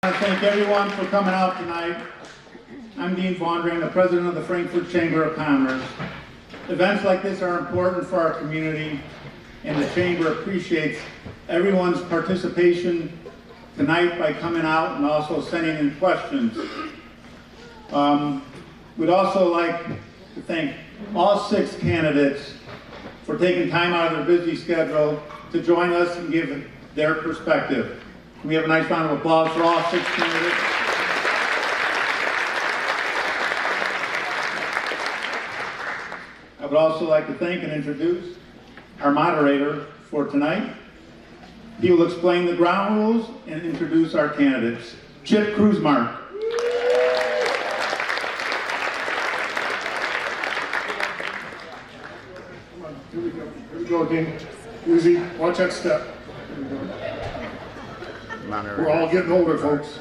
I thank everyone for coming out tonight. I'm Dean Vondran, the president of the Frankfort Chamber of Commerce. Events like this are important for our community, and the Chamber appreciates everyone's participation tonight by coming out and also sending in questions. We'd also like to thank all 6 candidates for taking time out of their busy schedule to join us and give their perspective. Can we have a nice round of applause for all 6 candidates? I would also like to thank and introduce our moderator for tonight. He will explain the ground rules and introduce our candidates. Chip Kruzmark. Here we go, Dean. Easy. Watch that step. We're all getting older, folks.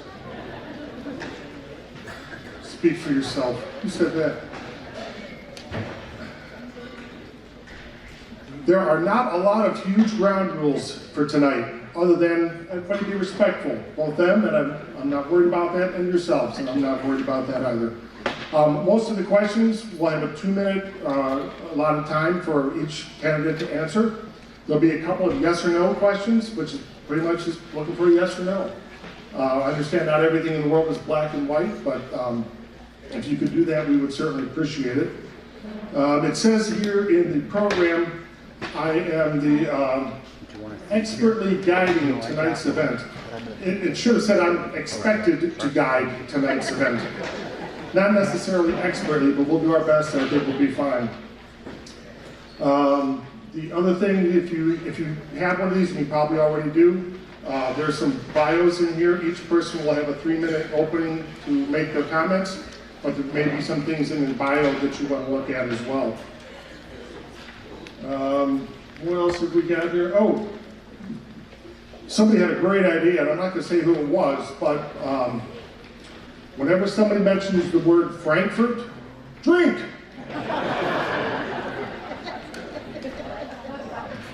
Speak for yourself. Who said that? There are not a lot of huge ground rules for tonight, other than everybody be respectful. Both them, and I'm not worried about that, and yourselves, and I'm not worried about that either. Most of the questions will have a 2-minute allotted time for each candidate to answer. There'll be a couple of yes or no questions, which is pretty much just looking for a yes or no. I understand not everything in the world is black and white, but if you could do that, we would certainly appreciate it. It says here in the program, I am the expertly guiding tonight's event. It should have said I'm expected to guide tonight's event. Not necessarily expertly, but we'll do our best, and I think we'll be fine. The other thing, if you have one of these, and you probably already do, there's some bios in here. Each person will have a 3-minute opening to make their comments, but there may be some things in the bio that you want to look at as well. What else have we got here? Oh, somebody had a great idea, and I'm not going to say who it was, but whenever somebody mentions the word Frankfort, drink!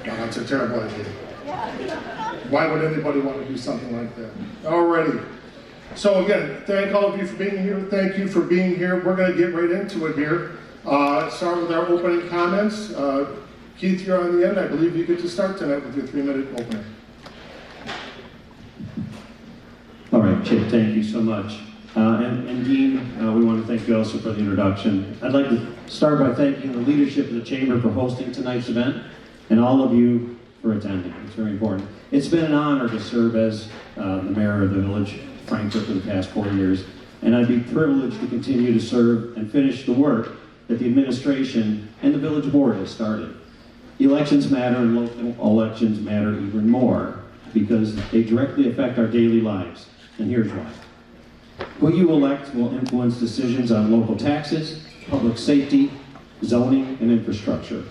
No, that's a terrible idea. Why would anybody want to do something like that? Alrighty. So again, thank all of you for being here. Thank you for being here. We're going to get right into it here. Start with our opening comments. Keith, you're on the end. I believe you get to start tonight with your 3-minute opening. All right, Chip, thank you so much. And Dean, we want to thank you also for the introduction. I'd like to start by thanking the leadership of the Chamber for hosting tonight's event, and all of you for attending. It's very important. It's been an honor to serve as the mayor of the village of Frankfort for the past 4 years, and I'd be privileged to continue to serve and finish the work that the administration and the village board has started. Elections matter, and local elections matter even more because they directly affect our daily lives, and here's why. Who you elect will influence decisions on local taxes, public safety, zoning, and infrastructure.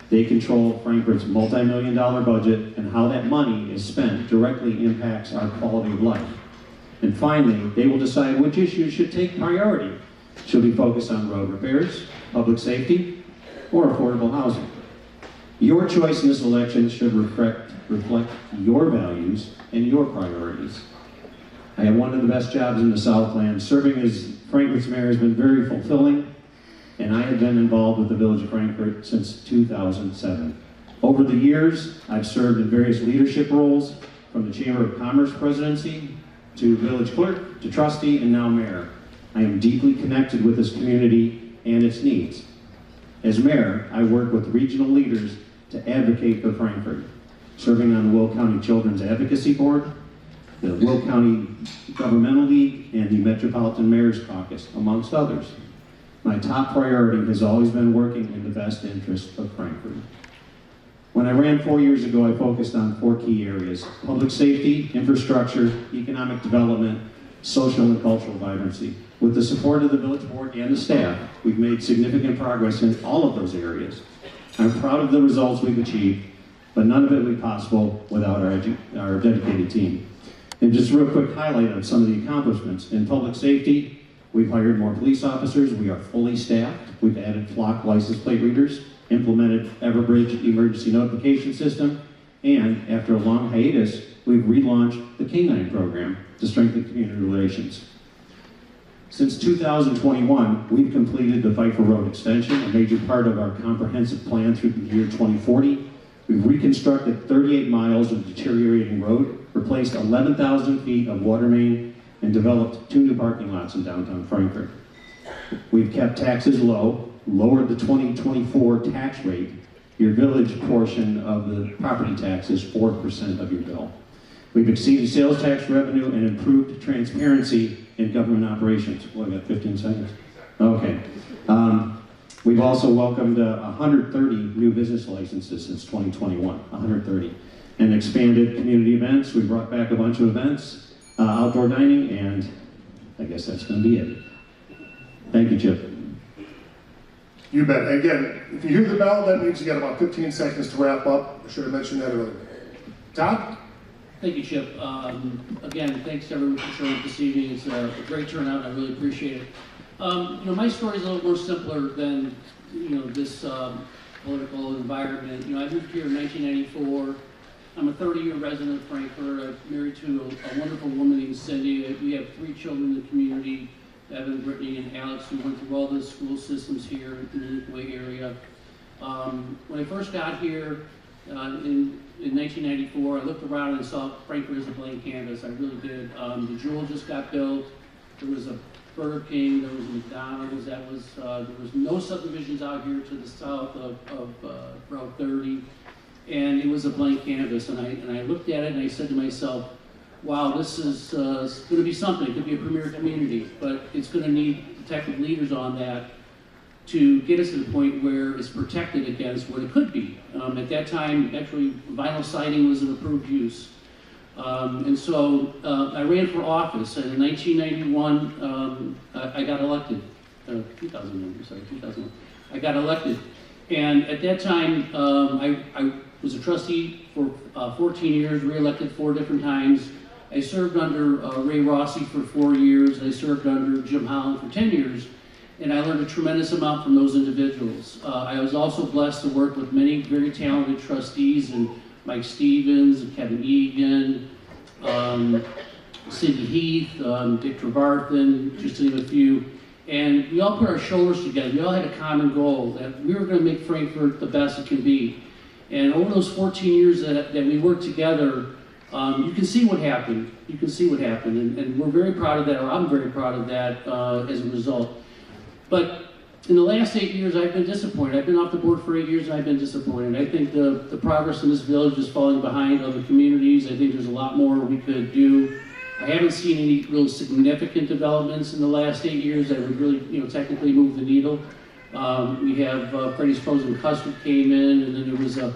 They control Frankfort's multi-million-dollar budget, and how that money is spent directly impacts our quality of life. And finally, they will decide which issues should take priority. Should we focus on road repairs, public safety, or affordable housing? Your choice in this election should reflect your values and your priorities. I have one of the best jobs in the Southland. Serving as Frankfort's mayor has been very fulfilling, and I have been involved with the village of Frankfort since 2007. Over the years, I've served in various leadership roles, from the Chamber of Commerce presidency, to village clerk, to trustee, and now mayor. I am deeply connected with this community and its needs. As mayor, I work with regional leaders to advocate for Frankfort, serving on the Will County Children's Advocacy Board, the Will County Governmental League, and the Metropolitan Mayor's Caucus, amongst others. My top priority has always been working in the best interest of Frankfort. When I ran 4 years ago, I focused on 4 key areas: public safety, infrastructure, economic development, social and cultural vibrancy. With the support of the village board and the staff, we've made significant progress in all of those areas. I'm proud of the results we've achieved, but none of it would be possible without our dedicated team. And just a real quick highlight of some of the accomplishments. In public safety, we've hired more police officers, we are fully staffed, we've added flock license plate readers, implemented Everbridge emergency notification system, and after a long hiatus, we've relaunched the K-9 program to strengthen community relations. Since 2021, we've completed the Frankfort Road extension, a major part of our comprehensive plan through the year 2040. We've reconstructed 38 miles of deteriorating road, replaced 11,000 feet of water main, and developed 2 new parking lots in downtown Frankfort. We've kept taxes low, lowered the 2024 tax rate. Your village portion of the property tax is 4% of your bill. We've exceeded sales tax revenue and improved transparency in government operations. Well, I got 15 seconds. Okay. We've also welcomed 130 new business licenses since 2021, 130. And expanded community events. We brought back a bunch of events, outdoor dining, and I guess that's going to be it. Thank you, Chip. You bet. Again, if you hear the bell, that means you got about 15 seconds to wrap up. I should have mentioned that earlier. Todd? Thank you, Chip. Again, thanks to everyone for showing up this evening. It's a great turnout. I really appreciate it. My story is a little more simpler than, this political environment. I moved here in 1994. I'm a 30-year resident of Frankfort. I'm married to a wonderful woman named Cindy. We have 3 children in the community, Evan, Brittany, and Alex, who went through all the school systems here in the Lakeway area. When I first got here in 1994, I looked around and saw Frankfort as a blank canvas. I really did. The Jewel just got built. There was a Burger King. There was a McDonald's. There was no subdivisions out here to the south of Route 30, and it was a blank canvas. And I looked at it and I said to myself, wow, this is going to be something. It could be a premier community, but it's going to need protective leaders on that to get us to the point where it's protected against what it could be. At that time, actually, vinyl siding was an approved use. And so I ran for office, and in 1991, I got elected. 2001. I got elected. And at that time, I was a trustee for 14 years, re-elected 4 different times. I served under Ray Rossi for 4 years. I served under Jim Holland for 10 years. And I learned a tremendous amount from those individuals. I was also blessed to work with many very talented trustees, and Mike Stevens, Kevin Egan, Cindy Heath, Dick Trevarthen, just to name a few. And we all put our shoulders together. We all had a common goal, that we were going to make Frankfort the best it can be. And over those 14 years that we worked together, you can see what happened. You can see what happened. And we're very proud of that, or I'm very proud of that as a result. But in the last 8 years, I've been disappointed. I've been off the board for 8 years, and I've been disappointed. I think the progress in this village is falling behind other communities. I think there's a lot more we could do. I haven't seen any real significant developments in the last 8 years that would really, technically move the needle. We have Freddy's Frozen Custard came in, and then there was a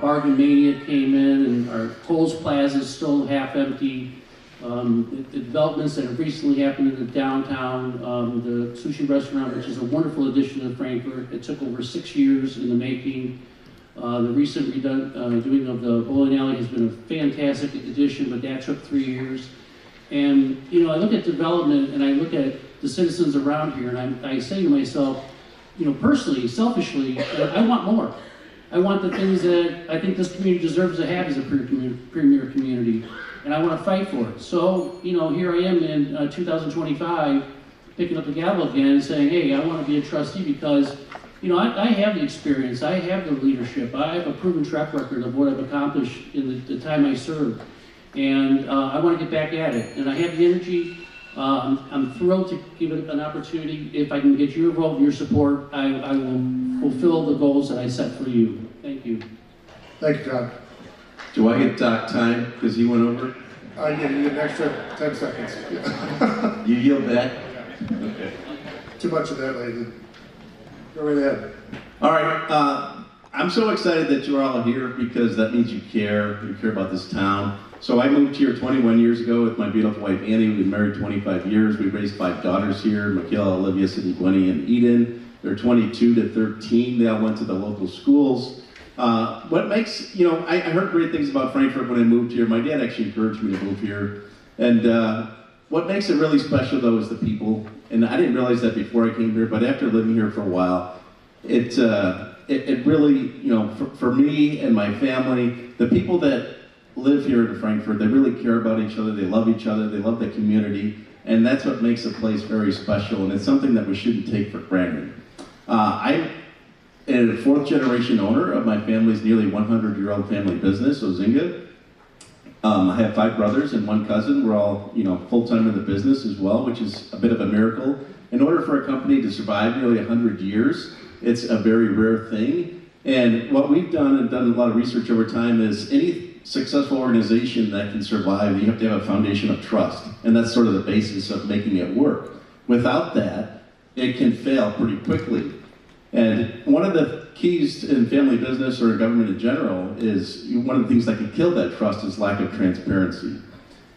Bargain Mania came in, and our Kohl's Plaza is still half empty. The developments that have recently happened in the downtown, the sushi restaurant, which is a wonderful addition to Frankfort. It took over 6 years in the making. The recent doing of the bowling alley has been a fantastic addition, but that took 3 years. And, I look at development and I look at the citizens around here, and I say to myself, personally, selfishly, I want more. I want the things that I think this community deserves to have as a premier community. And I want to fight for it. So, here I am in 2025, picking up the gavel again and saying, hey, I want to be a trustee because, I have the experience, I have the leadership, I have a proven track record of what I've accomplished in the time I served. And I want to get back at it. And I have the energy. I'm thrilled to give it an opportunity. If I can get your vote, your support, I will fulfill the goals that I set for you. Thank you. Thank you, Todd. Do I get dock time because he went over? I give you an extra 10 seconds. You yield back? Okay. Too much of that, lady. Go right ahead. All right. I'm so excited that you're all here because that means you care. You care about this town. So I moved here 21 years ago with my beautiful wife, Annie. We've been married 25 years. We raised 5 daughters here, Michaela, Olivia, Sydney, Gwenny, and Eden. They're 22 to 13. They all went to the local schools. What makes, I heard great things about Frankfort when I moved here. My dad actually encouraged me to move here. And what makes it really special, though, is the people. And I didn't realize that before I came here, but after living here for a while, it really, for me and my family, the people that live here in Frankfort, they really care about each other, they love each other, they love the community, and that's what makes the place very special, and it's something that we shouldn't take for granted. I'm a fourth generation owner of my family's nearly 100-year-old family business, Ozinga. I have 5 brothers and 1 cousin. We're all, full-time in the business as well, which is a bit of a miracle. In order for a company to survive nearly 100 years, it's a very rare thing. And what we've done and done a lot of research over time is any successful organization that can survive, you have to have a foundation of trust. And that's sort of the basis of making it work. Without that, it can fail pretty quickly. And one of the keys in family business or government in general is one of the things that can kill that trust is lack of transparency.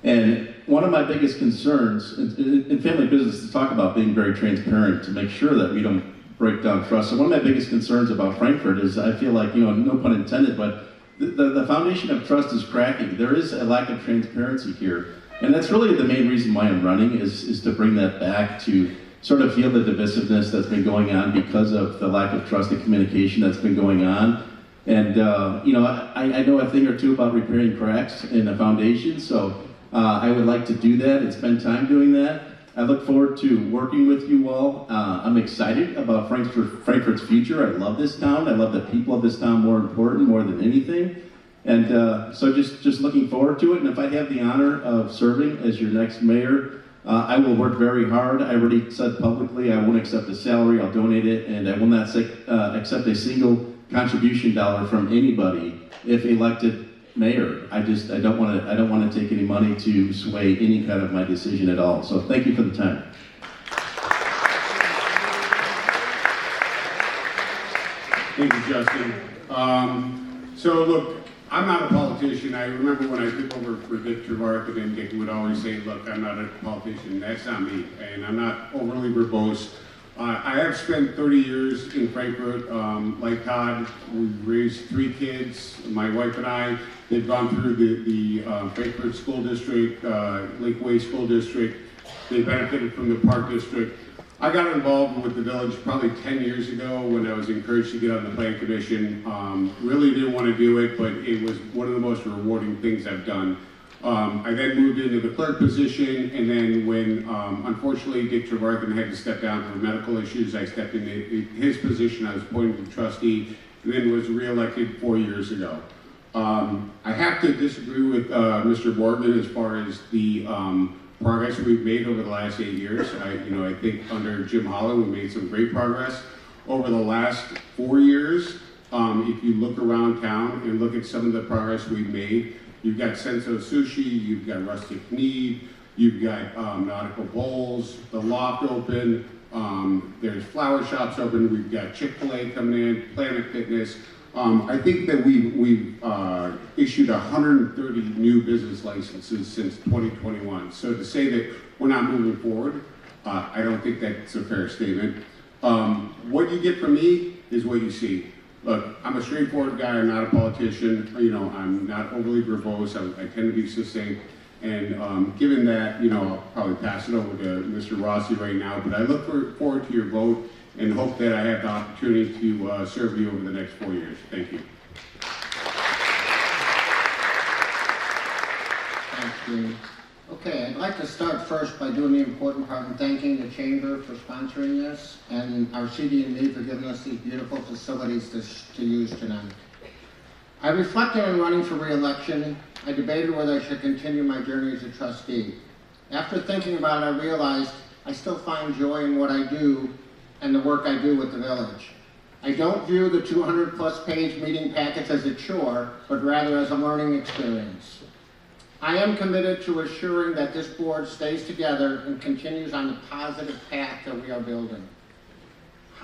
And one of my biggest concerns in family business is to talk about being very transparent to make sure that we don't break down trust. So one of my biggest concerns about Frankfort is I feel like, no pun intended, but the foundation of trust is cracking. There is a lack of transparency here. And that's really the main reason why I'm running is to bring that back, to sort of heal the divisiveness that's been going on because of the lack of trust and communication that's been going on. And, I know a thing or two about repairing cracks in a foundation, so I would like to do that and spend time doing that. I look forward to working with you all. I'm excited about Frankfort's future. I love this town. I love the people of this town more than anything. And so just looking forward to it. And if I have the honor of serving as your next mayor, I will work very hard. I already said publicly I won't accept a salary, I'll donate it, and I will not accept a single contribution dollar from anybody if elected mayor. I don't want to take any money to sway any kind of my decision at all. So thank you for the time. Thank you, Justin. So look, I'm not a politician. I remember when I took over for Dick Trevarthen, and Dick would always say, look, I'm not a politician. That's not me, and I'm not overly verbose. I have spent 30 years in Frankfort. Like Todd, we've raised 3 kids. My wife and I, they've gone through the Frankfort School District, Lakeway School District. They benefited from the Park District. I got involved with the village probably 10 years ago when I was encouraged to get on the plan commission. Really didn't want to do it, but it was one of the most rewarding things I've done. I then moved into the clerk position, and then when unfortunately Dick Trevarthen had to step down for medical issues, I stepped into his position. I was appointed to trustee, and then was reelected 4 years ago. I have to disagree with Mr. Borgman as far as the progress we've made over the last 8 years. I think under Jim Holland, we made some great progress. Over the last 4 years, if you look around town and look at some of the progress we've made, you've got Senso Sushi, you've got Rustic Need, you've got Nautical Bowls, the Loft open, there's flower shops open, we've got Chick-fil-A coming in, Planet Fitness. I think that we've issued 130 new business licenses since 2021. So to say that we're not moving forward, I don't think that's a fair statement. What you get from me is what you see. Look, I'm a straightforward guy. I'm not a politician. I'm not overly verbose. I tend to be succinct. And given that, I'll probably pass it over to Mr. Rossi right now. But I look forward to your vote and hope that I have the opportunity to serve you over the next 4 years. Thank you. Thanks, Dean. Okay, I'd like to start first by doing the important part and thanking the Chamber for sponsoring this and our CD&D for giving us these beautiful facilities to use tonight. I reflected on running for re-election. I debated whether I should continue my journey as a trustee. After thinking about it, I realized I still find joy in what I do and the work I do with the village. I don't view the 200-plus page meeting packets as a chore, but rather as a learning experience. I am committed to assuring that this board stays together and continues on the positive path that we are building.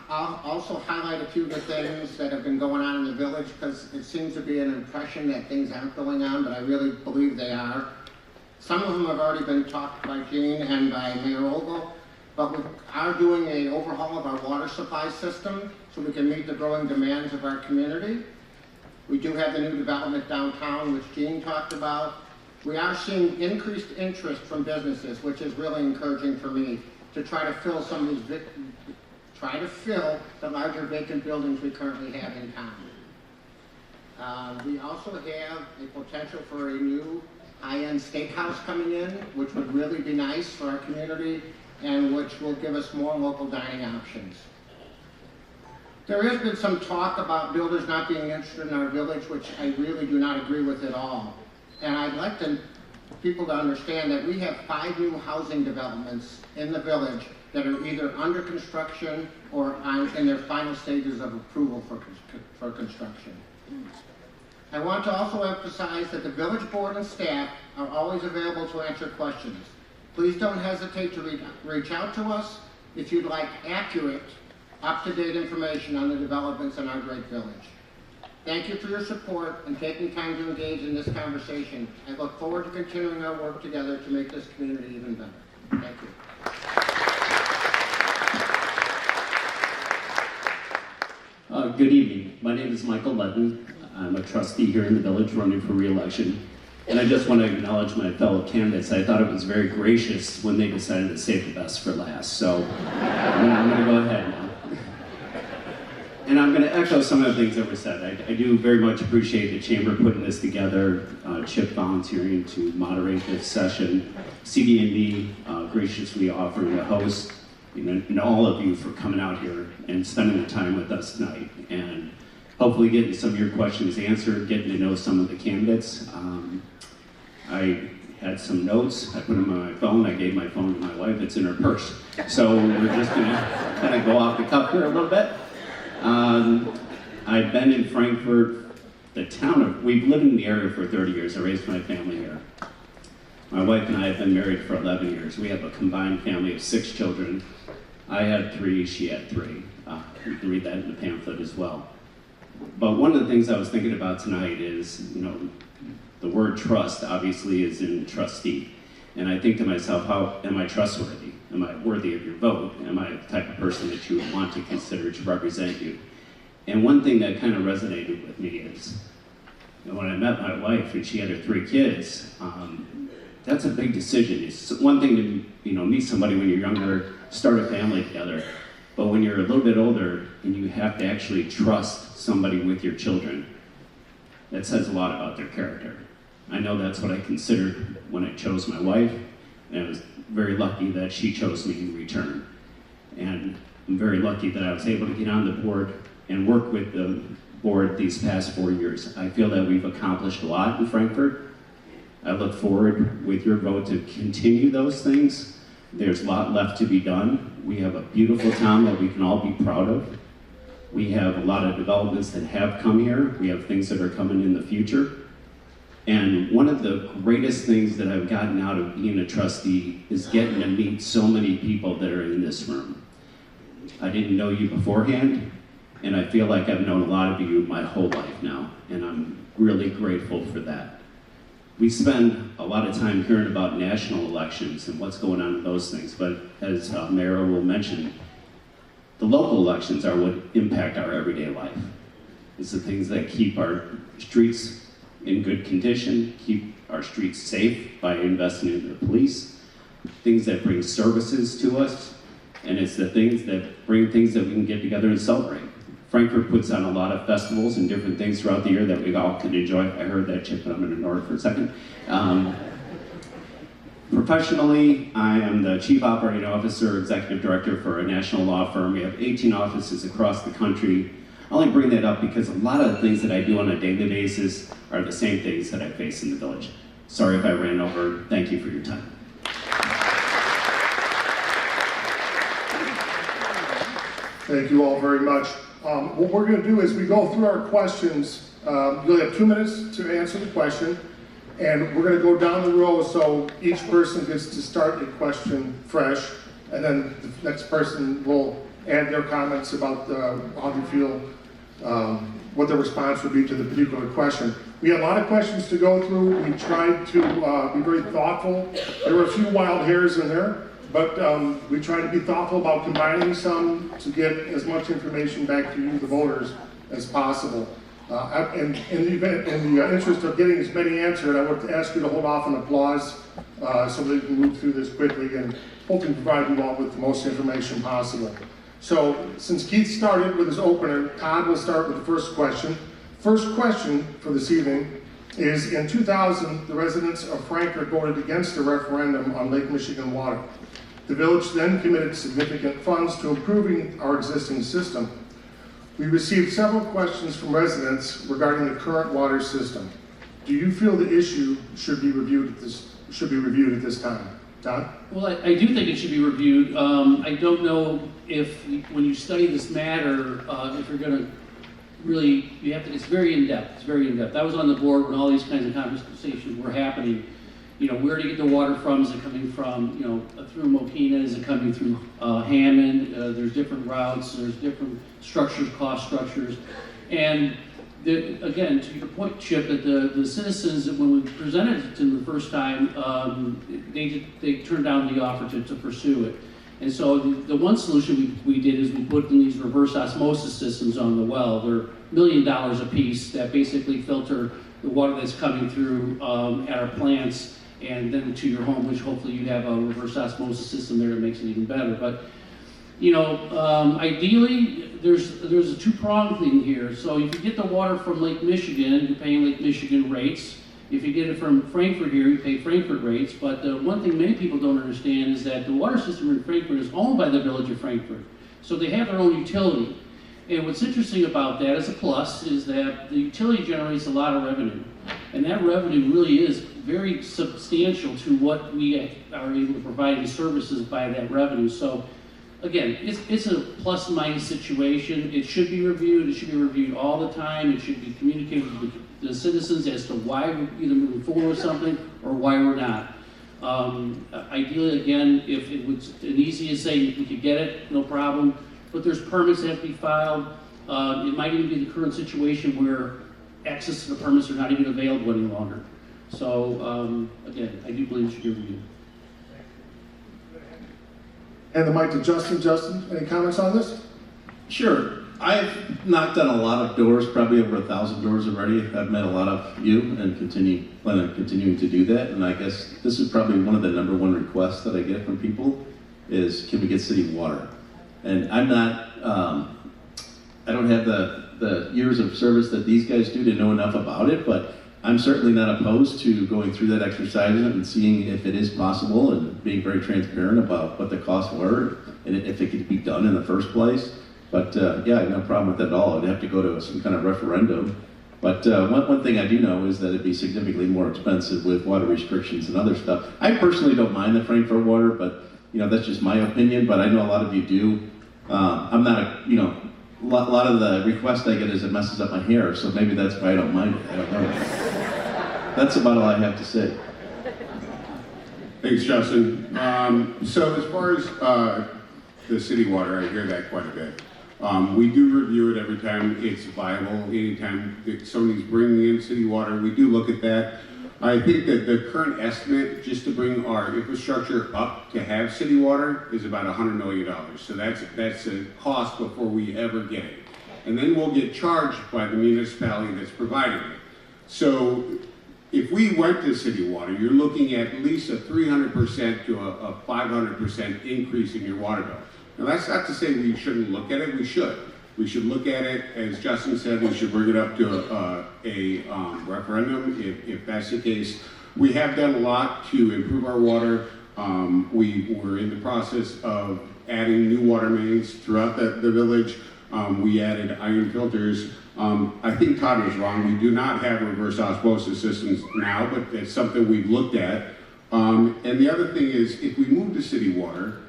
I'll also highlight a few of the things that have been going on in the village, because it seems to be an impression that things aren't going on, but I really believe they are. Some of them have already been talked by Jean and by Mayor Ogle, but we are doing an overhaul of our water supply system so we can meet the growing demands of our community. We do have the new development downtown, which Jean talked about. We are seeing increased interest from businesses, which is really encouraging for me, to try to fill some of these, the larger vacant buildings we currently have in town. We also have a potential for a new high-end steakhouse coming in, which would really be nice for our community and which will give us more local dining options. There has been some talk about builders not being interested in our village, which I really do not agree with at all. And I'd like people to understand that we have 5 new housing developments in the village that are either under construction or in their final stages of approval for construction. I want to also emphasize that the village board and staff are always available to answer questions. Please don't hesitate to reach out to us if you'd like accurate, up-to-date information on the developments in our great village. Thank you for your support and taking time to engage in this conversation. I look forward to continuing our work together to make this community even better. Thank you. Good evening. My name is Michael Letton. I'm a trustee here in the village running for re-election. And I just want to acknowledge my fellow candidates. I thought it was very gracious when they decided to save the best for last. So I'm going to go ahead now. And I'm going to echo some of the things that were said. I do very much appreciate the chamber putting this together, Chip volunteering to moderate this session, CD&D graciously offering to host, and all of you for coming out here and spending the time with us tonight. And hopefully getting some of your questions answered, getting to know some of the candidates. I had some notes, I put them on my phone, I gave my phone to my wife, it's in her purse. So we're just gonna kind of go off the cuff here a little bit. I've been in Frankfort, we've lived in the area for 30 years, I raised my family here. My wife and I have been married for 11 years. We have a combined family of 6 children. I had 3, she had 3. You can read that in the pamphlet as well. But one of the things I was thinking about tonight is, the word trust obviously is in trustee. And I think to myself, how am I trustworthy? Am I worthy of your vote? Am I the type of person that you would want to consider to represent you? And one thing that kind of resonated with me is, when I met my wife and she had her 3 kids, that's a big decision. It's one thing to meet somebody when you're younger, start a family together. But when you're a little bit older and you have to actually trust somebody with your children, that says a lot about their character. I know that's what I considered when I chose my wife, and I was very lucky that she chose me in return. And I'm very lucky that I was able to get on the board and work with the board these past 4 years. I feel that we've accomplished a lot in Frankfort. I look forward with your vote to continue those things. There's a lot left to be done. We have a beautiful town that we can all be proud of. We have a lot of developments that have come here. We have things that are coming in the future. And one of the greatest things that I've gotten out of being a trustee is getting to meet so many people that are in this room. I didn't know you beforehand, and I feel like I've known a lot of you my whole life now, and I'm really grateful for that. We spend a lot of time hearing about national elections and what's going on with those things, but as Mayor will mention, the local elections are what impact our everyday life. It's the things that keep our streets in good condition, keep our streets safe by investing in the police, things that bring services to us, and it's the things that bring things that we can get together and celebrate. Frankfort puts on a lot of festivals and different things throughout the year that we all can enjoy. I heard that, Chip, but I'm going to ignore it for a second. Professionally, I am the Chief Operating Officer, Executive Director for a national law firm. We have 18 offices across the country. I only bring that up because a lot of the things that I do on a daily basis are the same things that I face in the village. Sorry if I ran over. Thank you for your time. Thank you all very much. What we're going to do is we go through our questions. You'll have 2 minutes to answer the question, and we're going to go down the row so each person gets to start a question fresh, and then the next person will add their comments about how they feel, what their response would be to the particular question. We had a lot of questions to go through. We tried to be very thoughtful. There were a few wild hairs in there, but we tried to be thoughtful about combining some to get as much information back to you, the voters, as possible. In the interest of getting as many answered, I would ask you to hold off on applause so that we can move through this quickly and hopefully provide you all with the most information possible. So, since Keith started with his opener, Todd will start with the first question, First question for this evening is, in 2000, the residents of Frankfort voted against a referendum on Lake Michigan water. The village then committed significant funds to improving our existing system. We received several questions from residents regarding the current water system. Do you feel the issue should be reviewed at this time? Don? Well, I do think it should be reviewed. I don't know if, when you study this matter, if you're going to really, you have to, it's very in-depth, it's very in-depth. I was on the board when all these kinds of conversations were happening. You know, where to get the water from? Is it coming from, you know, through Mokina? Is it coming through Hammond? There's different routes, there's different structures, cost structures. And again, to your point, Chip, that the citizens, when we presented it to them the first time, they turned down the offer to pursue it. And so the one solution we did is we put in these reverse osmosis systems on the well. They're $1 million a piece that basically filter the water that's coming through at our plants and then to your home, which hopefully you have a reverse osmosis system there that makes it even better. But you know, ideally, there's a two-pronged thing here. So if you get the water from Lake Michigan, you're paying Lake Michigan rates. If you get it from Frankfort here, you pay Frankfort rates. But the one thing many people don't understand is that the water system in Frankfort is owned by the village of Frankfort. So they have their own utility. And what's interesting about that, as a plus, is that the utility generates a lot of revenue. And that revenue really is very substantial to what we are able to provide in services by that revenue. So again, it's a plus and minus situation. It should be reviewed. It should be reviewed all the time. It should be communicated with the citizens as to why we're either moving forward with something or why we're not. Ideally, again, if it was an easy to say we could get it, no problem. But there's permits that have to be filed. It might even be the current situation where access to the permits are not even available any longer. So again, I do believe it should be reviewed. And the mic to Justin. Justin, any comments on this? Sure. I've knocked on a lot of doors, probably over 1,000 doors already. I've met a lot of you and plan on continuing to do that. And I guess this is probably one of the #1 requests that I get from people is, can we get city water? And I'm not, I don't have the years of service that these guys do to know enough about it, but I'm certainly not opposed to going through that exercise and seeing if it is possible and being very transparent about what the costs were and if it could be done in the first place. But yeah, I have no problem with that at all. I'd have to go to some kind of referendum. But one thing I do know is that it'd be significantly more expensive with water restrictions and other stuff. I personally don't mind the Frankfort water, but you know, that's just my opinion, but I know a lot of you do. I'm not, you know, a lot of the requests I get is it messes up my hair, so maybe that's why I don't mind it. I don't know. That's about all I have to say. Thanks, Justin. So as far as the city water, I hear that quite a bit. We do review it every time it's viable. Anytime that somebody's bringing in city water, we do look at that. I think that the current estimate, just to bring our infrastructure up to have city water, is about $100 million. So that's a cost before we ever get it. And then we'll get charged by the municipality that's providing it. So if we went to city water, you're looking at least a 300% to a 500% increase in your water bill. Now that's not to say we shouldn't look at it, we should. We should look at it, as Justin said, we should bring it up to a referendum if that's the case. We have done a lot to improve our water. We were in the process of adding new water mains throughout the village. We added iron filters. I think Todd was wrong. We do not have reverse osmosis systems now, but it's something we've looked at. And the other thing is, if we move to city water,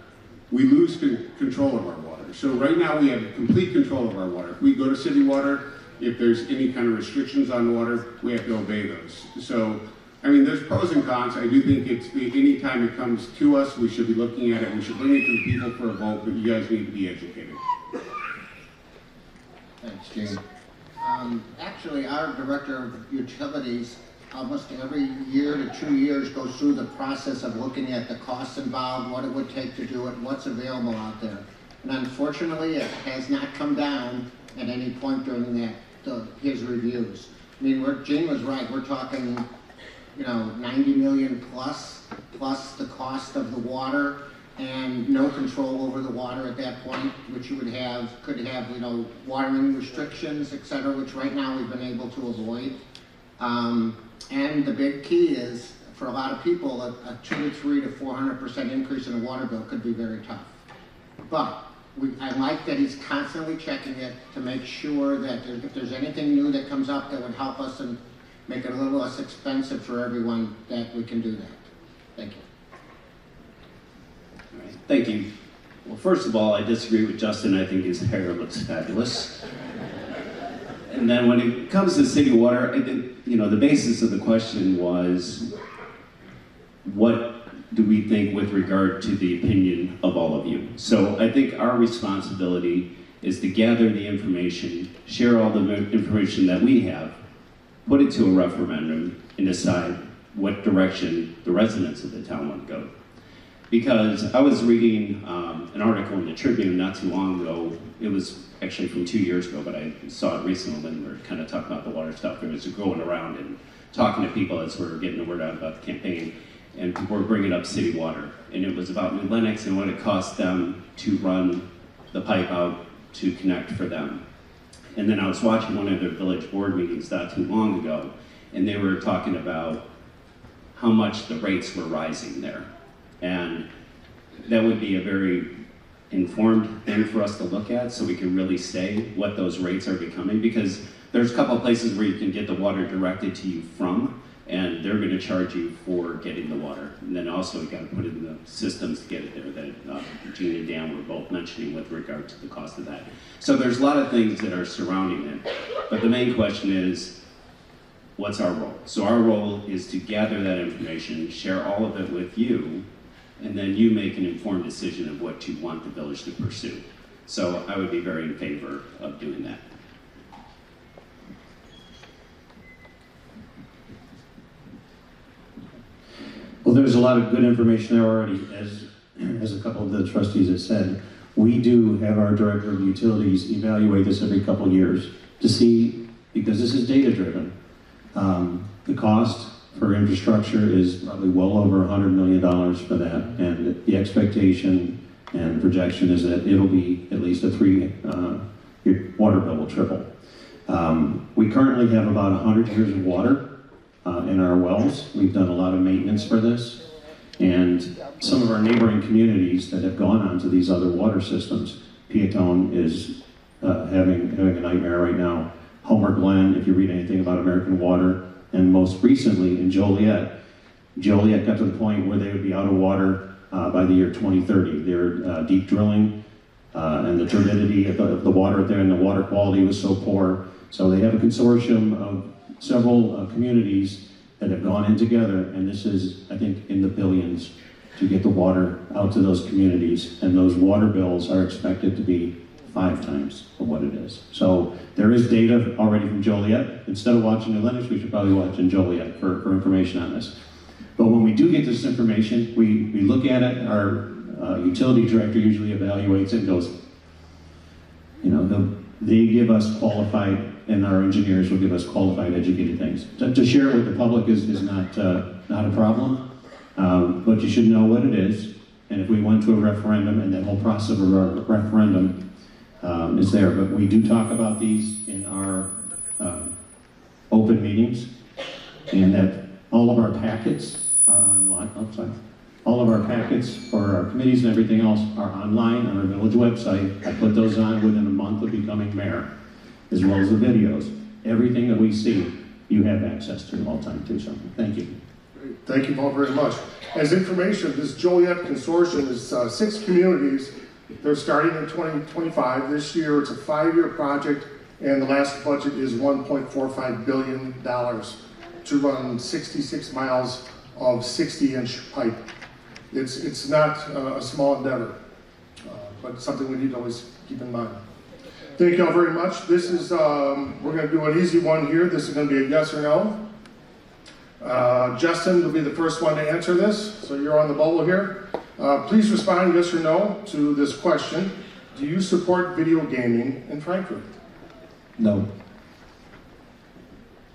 we lose control of our water. So right now we have complete control of our water. If we go to city water, if there's any kind of restrictions on water, we have to obey those. So, I mean, there's pros and cons. I do think any time it comes to us, we should be looking at it. We should bring it to the people for a vote, but you guys need to be educated. Thanks, Gene. Actually, our Director of Utilities, almost every year to 2 years, goes through the process of looking at the costs involved, what it would take to do it, what's available out there. And unfortunately, it has not come down at any point during his reviews. I mean, Gene was right. We're talking, you know, 90 million plus the cost of the water. and no control over the water at that point, which you could have, you know, watering restrictions, et cetera, which right now we've been able to avoid. And the big key is, for a lot of people, a 2 to 3 to 400% increase in a water bill could be very tough. But I like that he's constantly checking it to make sure that if there's anything new that comes up that would help us and make it a little less expensive for everyone, that we can do that. Thank you. All right, thank you. Well, first of all, I disagree with Justin. I think his hair looks fabulous. And then when it comes to city water, I think, you know, the basis of the question was, what do we think with regard to the opinion of all of you? So I think our responsibility is to gather the information, share all the information that we have, put it to a referendum, and decide what direction the residents of the town want to go. Because I was reading an article in the Tribune not too long ago. It was actually from 2 years ago, but I saw it recently when we were kind of talking about the water stuff. It was going around and talking to people as we were getting the word out about the campaign, and people were bringing up city water. And it was about New Lenox and what it cost them to run the pipe out to connect for them. And then I was watching one of their village board meetings not too long ago, and they were talking about how much the rates were rising there. And that would be a very informed thing for us to look at, so we can really say what those rates are becoming, because there's a couple of places where you can get the water directed to you from, and they're going to charge you for getting the water. And then also you got to put in the systems to get it there that Gene and Dan were both mentioning with regard to the cost of that. So there's a lot of things that are surrounding it, but the main question is, what's our role? So our role is to gather that information, share all of it with you, and then you make an informed decision of what you want the village to pursue. So I would be very in favor of doing that. Well, there's a lot of good information there already, as a couple of the trustees have said. We do have our director of utilities evaluate this every couple of years to see, because this is data driven. The cost for infrastructure is probably well over $100 million for that, and the expectation and projection is that it'll be at least your water bill will triple. We currently have about 100 years of water in our wells. We've done a lot of maintenance for this, and some of our neighboring communities that have gone onto these other water systems, Peatone is having a nightmare right now. Homer Glen, if you read anything about American Water, and most recently in Joliet got to the point where they would be out of water by the year 2030. They're deep drilling, and the turbidity of the water there and the water quality was so poor. So they have a consortium of several communities that have gone in together, and this is, I think, in the billions to get the water out to those communities, and those water bills are expected to be 5 times of what it is. So there is data already from Joliet. Instead of watching New Lenox, we should probably watch in Joliet for information on this. But when we do get this information, we look at it. Our utility director usually evaluates it and goes, you know, they give us qualified, and our engineers will give us qualified, educated things. To share it with the public is not a problem, but you should know what it is. And if we went to a referendum, and that whole process of a referendum is there, but we do talk about these in our open meetings, and that all of our packets are online. All of our packets for our committees and everything else are online on our village website. I put those on within a month of becoming mayor, as well as the videos. Everything that we see, you have access to all the time too. So thank you. Thank you all very much. As information, this Joliet consortium is 6 communities. They're starting in 2025. This year, it's a 5-year project, and the last budget is $1.45 billion to run 66 miles of 60-inch pipe. It's not a small endeavor, but something we need to always keep in mind. Thank you all very much. This is, we're going to do an easy one here. This is going to be a yes or no. Justin will be the first one to answer this, so you're on the bubble here. Please respond yes or no to this question. Do you support video gaming in Frankfort? No.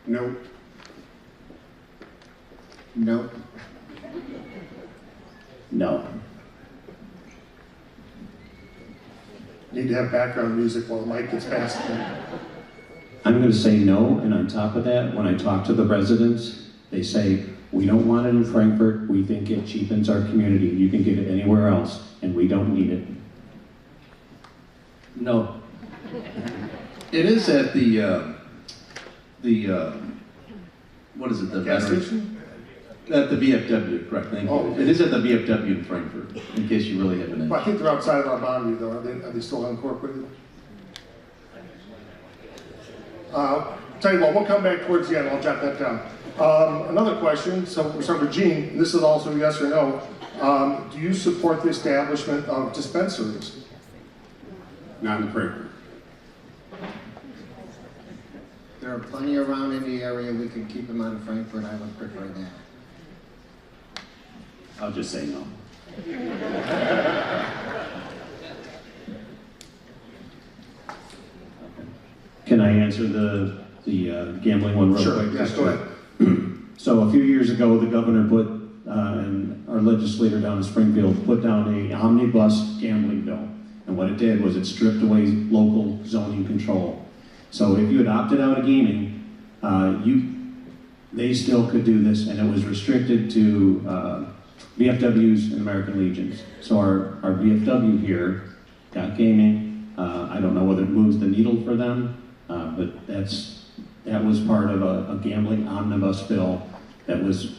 No. No. No. need to have background music while the mic gets passed. I'm going to say no, and on top of that, when I talk to the residents, they say, we don't want it in Frankfort, we think it cheapens our community, you can get it anywhere else, and we don't need it. No. It is at the what is it, the Gas veteran- station? At the VFW, correct, thank you. Oh, okay. It is at the VFW in Frankfurt, in case you really haven't. Well, I think they're outside of our boundary though, are they still unincorporated? Tell you what, we'll come back towards the end, I'll jot that down. Another question, so we'll start with Gene, this is also yes or no. Do you support the establishment of dispensaries? Not in Frankfurt. There are plenty around in the area, we can keep them out of Frankfurt, I would prefer that. I'll just say no. Can I answer the gambling one real Sure, quick? yes, go ahead. So a few years ago, the governor put, and our legislator down in Springfield, put down a omnibus gambling bill. And what it did was it stripped away local zoning control. So if you had opted out of gaming, they still could do this, and it was restricted to VFWs and American Legions. So our VFW here got gaming. I don't know whether it moves the needle for them, but that was part of a gambling omnibus bill that was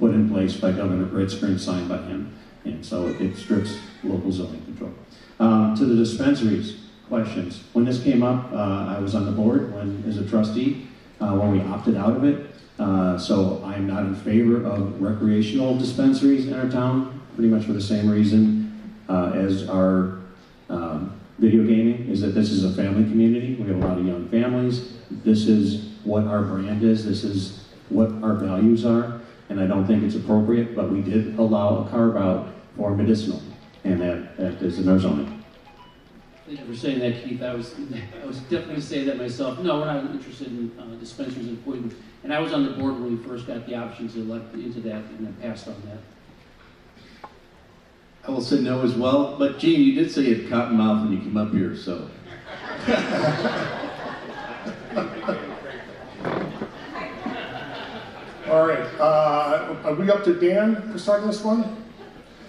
put in place by Governor Pritzker and signed by him. And so it strips local zoning control. To the dispensaries, questions. When this came up, I was on the board as a trustee when we opted out of it. So I'm not in favor of recreational dispensaries in our town, pretty much for the same reason as our video gaming, is that this is a family community. We have a lot of young families. This is what our brand is. This is what our values are. And I don't think it's appropriate, but we did allow a carve out for medicinal, and that is in our zoning. Thank you for saying that, Keith. I was definitely going to say that myself. No, we're not interested in dispensaries and poison. And I was on the board when we first got the options to elect into that, and I passed on that. I will say no as well, but Gene, you did say you had cotton mouth when you came up here, so. All right, are we up to Dan for starting this one?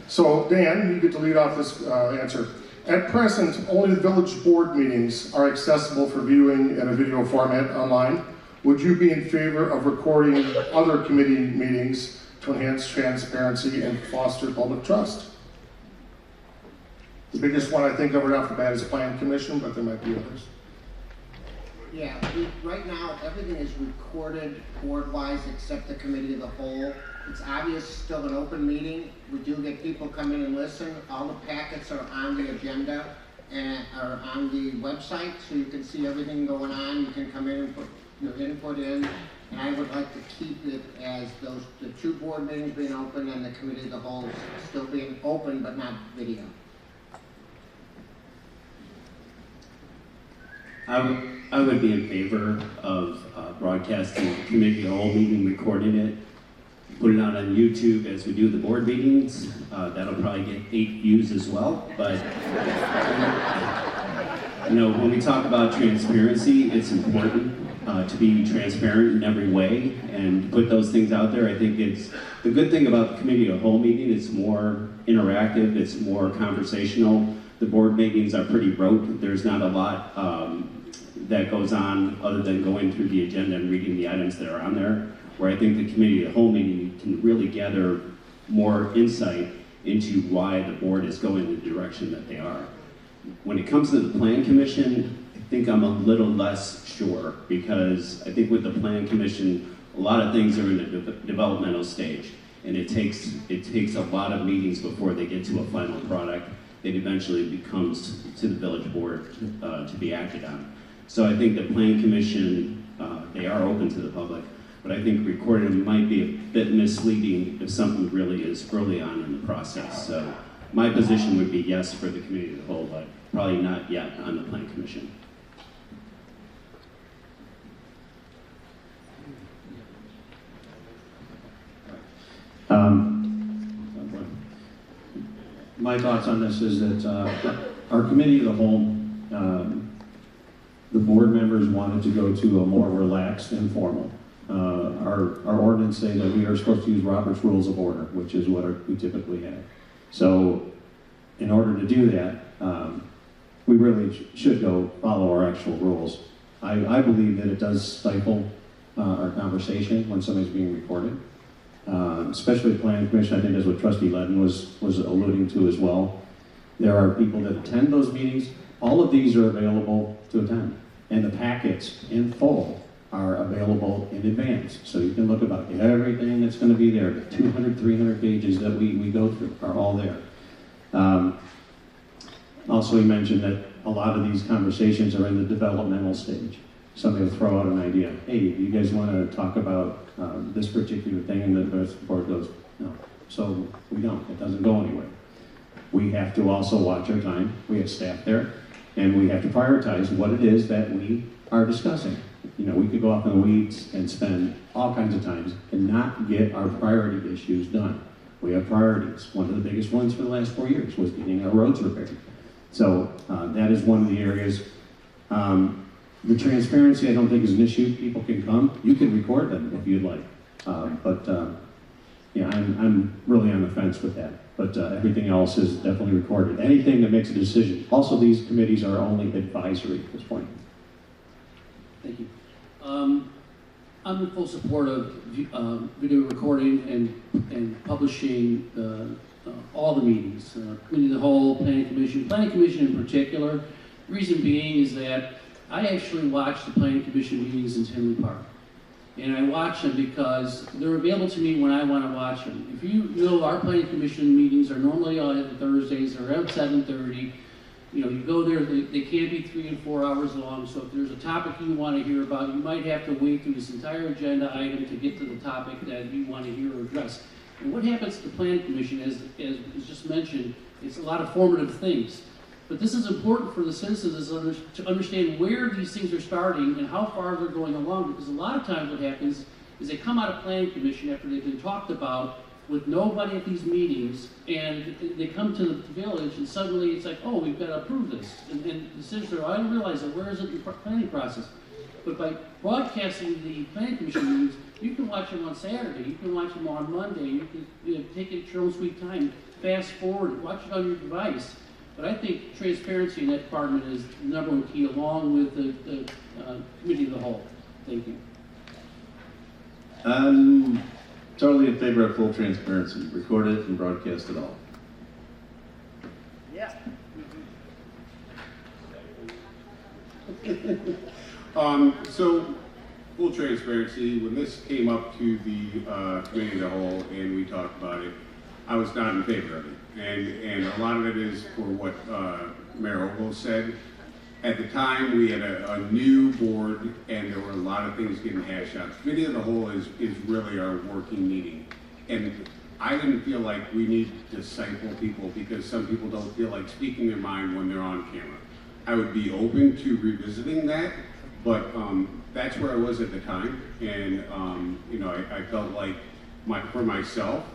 So Dan, you get to lead off this answer. At present, only the village board meetings are accessible for viewing in a video format online. Would you be in favor of recording other committee meetings to enhance transparency and foster public trust? The biggest one I think of right off the bat is the Plan Commission, but there might be others. Yeah, right now, everything is recorded board-wise except the committee of the whole. It's obvious it's still an open meeting. We do get people come in and listen. All the packets are on the agenda and are on the website, so you can see everything going on. You can come in and put your input in. And I would like to keep it as the two board meetings being open and the committee of the whole still being open but not video. I would be in favor of broadcasting the committee of the whole meeting, recording it, put it out on YouTube as we do the board meetings. That'll probably get 8 views as well. But you know, when we talk about transparency, it's important to be transparent in every way and put those things out there. I think it's the good thing about the committee of the whole meeting. It's more interactive. It's more conversational. The board meetings are pretty rote. There's not a lot that goes on other than going through the agenda and reading the items that are on there, where I think the committee of the whole meeting can really gather more insight into why the board is going in the direction that they are. When it comes to the Plan Commission, I think I'm a little less sure, because I think with the Plan Commission, a lot of things are in the developmental stage, and it takes a lot of meetings before they get to a final product that eventually comes to the village board to be acted on. So I think the Plan Commission, they are open to the public, but I think recording might be a bit misleading if something really is early on in the process. So my position would be yes for the committee of the whole, but probably not yet on the Plan Commission. My thoughts on this is that our committee of the whole, the board members wanted to go to a more relaxed and formal. Our ordinance say that we are supposed to use Robert's Rules of Order, which is what we typically have. So in order to do that, we really should go follow our actual rules. I believe that it does stifle our conversation when somebody's being recorded. Especially the Planning Commission, I think that's what Trustee Ledden was alluding to as well. There are people that attend those meetings. All of these are available to attend. And the packets in full are available in advance. So you can look about everything that's going to be there. The 200, 300 pages that we go through are all there. Also, he mentioned that a lot of these conversations are in the developmental stage. Somebody will throw out an idea. Hey, do you guys want to talk about this particular thing? And the board goes, no. So we don't. It doesn't go anywhere. We have to also watch our time. We have staff there. And we have to prioritize what it is that we are discussing. You know, we could go off in the weeds and spend all kinds of times and not get our priority issues done. We have priorities. One of the biggest ones for the last 4 years was getting our roads repaired. So that is one of the areas. The transparency I don't think is an issue. People can come. You can record them if you'd like. Yeah, I'm really on the fence with that. But everything else is definitely recorded. Anything that makes a decision. Also, these committees are only advisory at this point. Thank you. I'm in full support of video recording and publishing all the meetings. Committee of the whole, Planning Commission in particular. The reason being is that I actually watch the Planning Commission meetings in Tinley Park. And I watch them because they're available to me when I want to watch them. If you know, our Planning Commission meetings are normally on Thursdays, they're at 7:30. You know, you go there, they can be 3 and 4 hours long, so if there's a topic you want to hear about, you might have to wait through this entire agenda item to get to the topic that you want to hear or address. And what happens to the Planning Commission, as just mentioned, it's a lot of formative things. But this is important for the citizens to understand where these things are starting and how far they're going along, because a lot of times what happens is they come out of Planning Commission after they've been talked about with nobody at these meetings, and they come to the village and suddenly it's like, oh, we've got to approve this. And the citizens are, I didn't realize that, where is it in the planning process? But by broadcasting the Planning Commission meetings, you can watch them on Saturday, you can watch them on Monday, you can take it at your own sweet time, fast forward, watch it on your device. But I think transparency in that department is the number one key, along with the committee of the whole. Thank you. Totally in favor of full transparency. Record it and broadcast it all. Yeah. So, full transparency, when this came up to the committee of the whole and we talked about it, I was not in favor of it. And a lot of it is for what Mayor Ogle said. At the time, we had a new board, and there were a lot of things getting hashed out. Committee of the whole is really our working meeting. And I didn't feel like we need to disciple people because some people don't feel like speaking their mind when they're on camera. I would be open to revisiting that, but that's where I was at the time. And you know, I felt like for myself,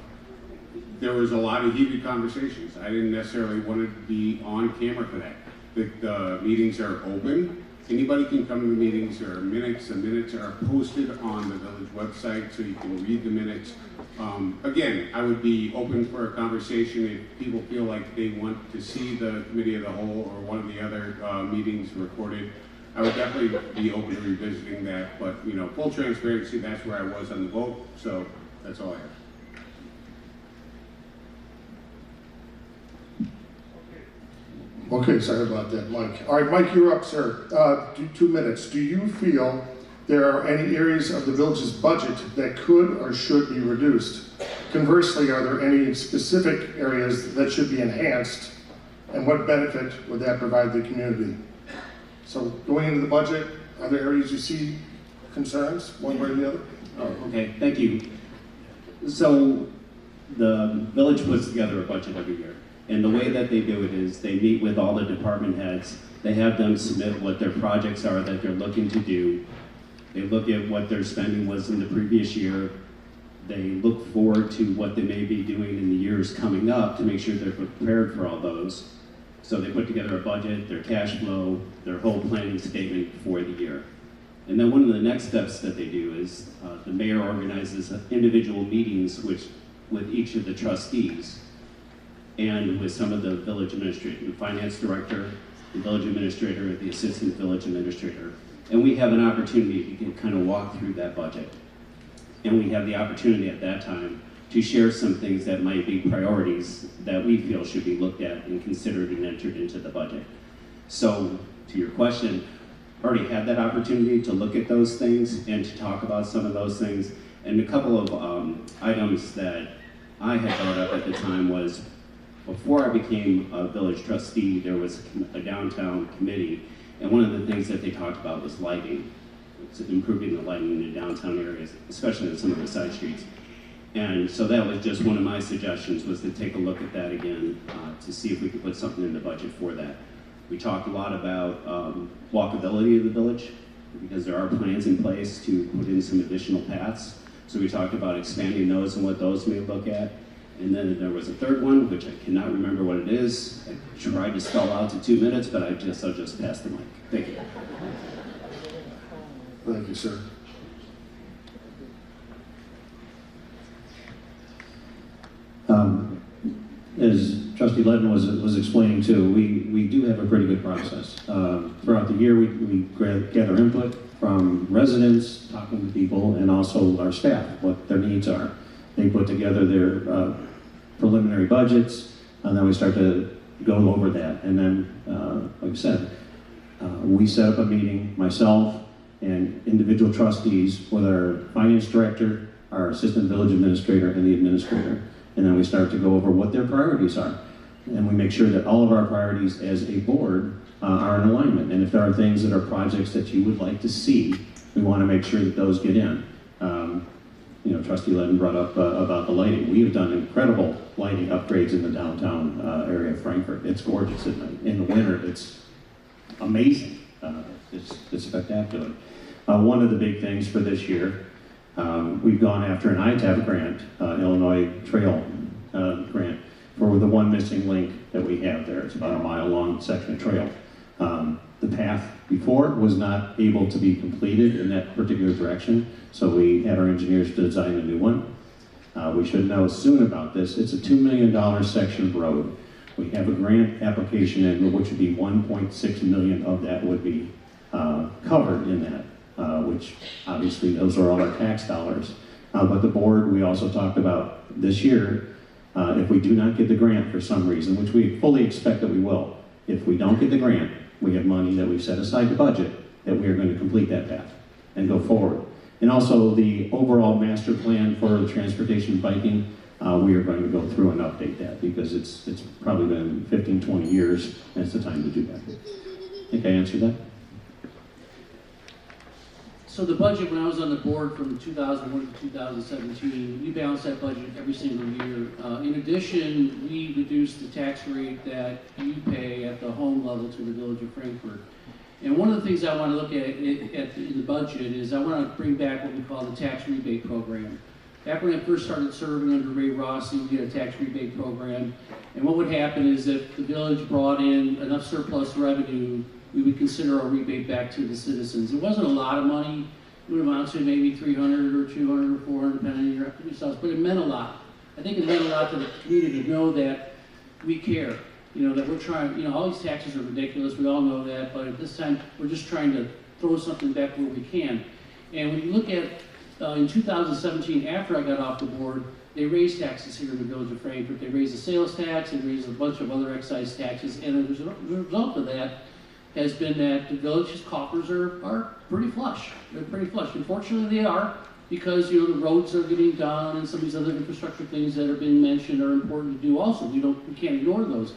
there was a lot of heated conversations. I didn't necessarily want to be on camera for that. The meetings are open. Anybody can come to the meetings. There are minutes. The minutes are posted on the village website, so you can read the minutes. Again, I would be open for a conversation if people feel like they want to see the committee of the whole or one of the other meetings recorded. I would definitely be open to revisiting that. But you know, full transparency, that's where I was on the vote. So that's all I have. Okay, sorry about that, Mike. All right, Mike, you're up, sir. 2 minutes. Do you feel there are any areas of the village's budget that could or should be reduced? Conversely, are there any specific areas that should be enhanced? And what benefit would that provide the community? So going into the budget, are there areas you see concerns, one way or the other? Oh, okay, thank you. So the village puts together a budget every year. And the way that they do it is they meet with all the department heads. They have them submit what their projects are that they're looking to do. They look at what their spending was in the previous year. They look forward to what they may be doing in the years coming up to make sure they're prepared for all those. So they put together a budget, their cash flow, their whole planning statement for the year. And then one of the next steps that they do is the mayor organizes individual meetings with each of the trustees and with some of the village administrators, the finance director, the village administrator, the assistant village administrator. And we have an opportunity to kind of walk through that budget. And we have the opportunity at that time to share some things that might be priorities that we feel should be looked at and considered and entered into the budget. So to your question, already had that opportunity to look at those things and to talk about some of those things. And a couple of items that I had brought up at the time was, before I became a village trustee, there was a downtown committee, and one of the things that they talked about was lighting. It's improving the lighting in the downtown areas, especially in some of the side streets. And so that was just one of my suggestions, was to take a look at that again, to see if we could put something in the budget for that. We talked a lot about walkability of the village, because there are plans in place to put in some additional paths. So we talked about expanding those and what those may look at. And then there was a third one, which I cannot remember what it is. I tried to spell out to 2 minutes, but I'll just pass the mic. Thank you. Thank you, sir. As Trustee Ledden was explaining too, we do have a pretty good process. Throughout the year, we gather input from residents, talking to people, and also our staff, what their needs are. They put together their preliminary budgets, and then we start to go over that. And then, like I said, we set up a meeting, myself and individual trustees with our finance director, our assistant village administrator, and the administrator. And then we start to go over what their priorities are. And we make sure that all of our priorities as a board are in alignment. And if there are things that are projects that you would like to see, we want to make sure that those get in. You know, Trustee Ledden brought up about the lighting. We have done incredible lighting upgrades in the downtown area of Frankfort. It's gorgeous at night. In the winter, it's amazing. It's spectacular. One of the big things for this year, we've gone after an ITAP grant, Illinois Trail grant, for the one missing link that we have there. It's about a mile-long section of trail. The path before was not able to be completed in that particular direction, so we had our engineers design a new one. We should know soon about this. It's a $2 million section of road. We have a grant application in, which would be 1.6 million of that would be covered in that, which obviously those are all our tax dollars. But the board, we also talked about this year, if we do not get the grant for some reason, which we fully expect that we will, if we don't get the grant, we have money that we've set aside to budget that we are going to complete that path and go forward. And also the overall master plan for the transportation biking, we are going to go through and update that because it's probably been 15, 20 years, and it's the time to do that. I think I answered that. So the budget, when I was on the board from 2001 to 2017, we balanced that budget every single year. In addition, we reduced the tax rate that you pay at the home level to the village of Frankfort. And one of the things I want to look at in the budget is I want to bring back what we call the tax rebate program. Back when I first started serving under Ray Rossi, we had a tax rebate program. And what would happen is if the village brought in enough surplus revenue, we would consider a rebate back to the citizens. It wasn't a lot of money. It would amount to maybe 300 or 200 or 400, depending on your yourselves, but it meant a lot. I think it meant a lot to the community to know that we care. You know, that we're trying, all these taxes are ridiculous, we all know that, but at this time, we're just trying to throw something back where we can. And when you look at, in 2017, after I got off the board, they raised taxes here in the village of Frankfort. They raised the sales tax, they raised a bunch of other excise taxes, and the result of that has been that the village's coffers are pretty flush. They're pretty flush. Unfortunately, they are, because the roads are getting done and some of these other infrastructure things that are being mentioned are important to do also. We can't ignore those.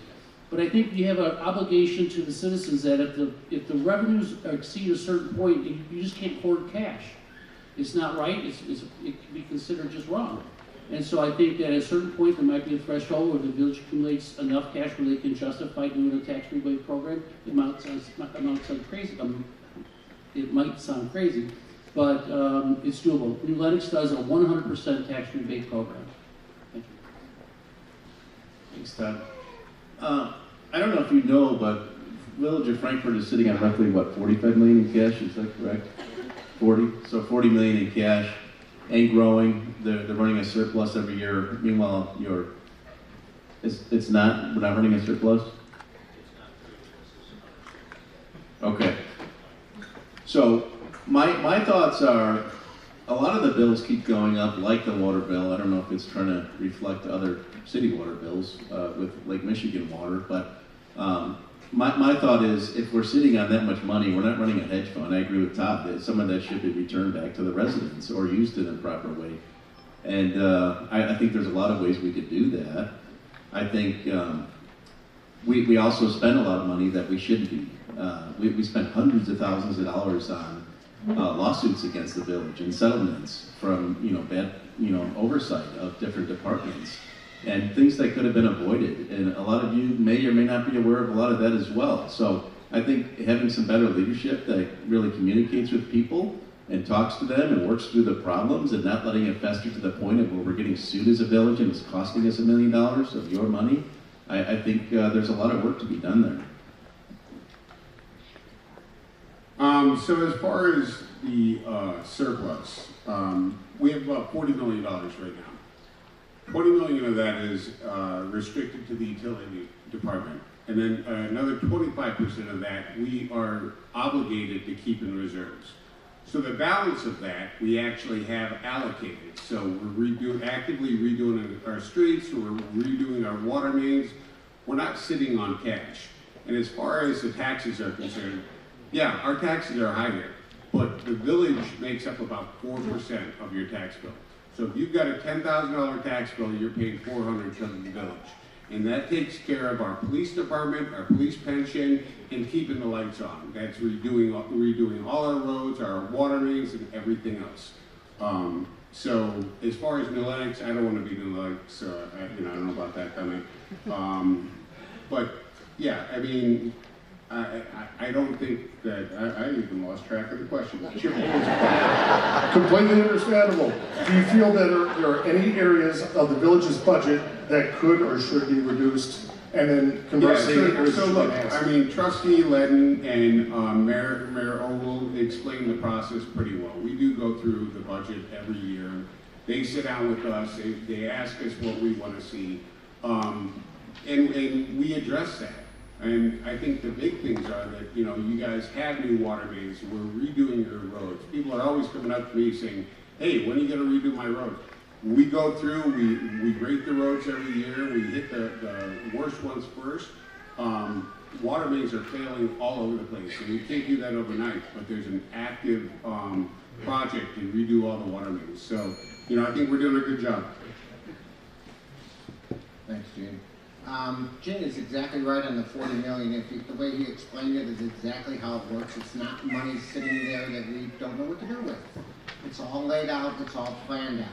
But I think we have an obligation to the citizens that if the revenues exceed a certain point, you just can't hoard cash. It's not right. It can be considered just wrong. And so I think that at a certain point there might be a threshold where the village accumulates enough cash where they can justify doing a tax rebate program. It might sound crazy. It might sound crazy, but it's doable. New Lennox does a 100% tax rebate program. Thank you. Thanks, Todd. I don't know if you know, but Village of Frankfort is sitting on roughly, what, 45 million in cash, is that correct? 40, so 40 million in cash, and growing. They're running a surplus every year. Meanwhile, we're not running a surplus? Okay. So my thoughts are, a lot of the bills keep going up, like the water bill. I don't know if it's trying to reflect other city water bills with Lake Michigan water, but my thought is, if we're sitting on that much money, we're not running a hedge fund. I agree with Todd that some of that should be returned back to the residents or used in a proper way. And I think there's a lot of ways we could do that. I think we also spend a lot of money that we shouldn't be. We spend hundreds of thousands of dollars on lawsuits against the village and settlements from bad oversight of different departments and things that could have been avoided. And a lot of you may or may not be aware of a lot of that as well. So I think having some better leadership that really communicates with people and talks to them and works through the problems and not letting it fester to the point of where we're getting sued as a village and it's costing us $1 million of your money, I think there's a lot of work to be done there. So as far as the surplus, we have about $40 million right now. 20 million of that is restricted to the utility department. And then another 25% of that we are obligated to keep in reserves. So the balance of that we actually have allocated. So we're actively redoing our streets, we're redoing our water mains. We're not sitting on cash. And as far as the taxes are concerned, yeah, our taxes are higher, but the village makes up about 4% of your tax bill. So if you've got a $10,000 tax bill, you're paying $400 to the village. And that takes care of our police department, our police pension, and keeping the lights on. That's redoing all our roads, our water mains, and everything else. So as far as Noletics, I don't want to be Noletics, I don't know about that coming. But yeah, I mean, I don't think that, I even lost track of the question. Completely understandable. Do you feel that there are any areas of the village's budget that could or should be reduced? And then conversely, so look, I mean, Trustee Ledden and Mayor Ogle explained the process pretty well. We do go through the budget every year. They sit down with us, they ask us what we want to see, and we address that. And I think the big things are that, you guys have new water mains, we're redoing your roads. People are always coming up to me saying, hey, when are you gonna redo my roads? We go through, we rate the roads every year, we hit the worst ones first. Water mains are failing all over the place, and we can't do that overnight, but there's an active project to redo all the water mains. So, I think we're doing a good job. Thanks, Gene. Gene is exactly right on the 40 million. The way he explained it is exactly how it works. It's not money sitting there that we don't know what to do with. It's all laid out, it's all planned out.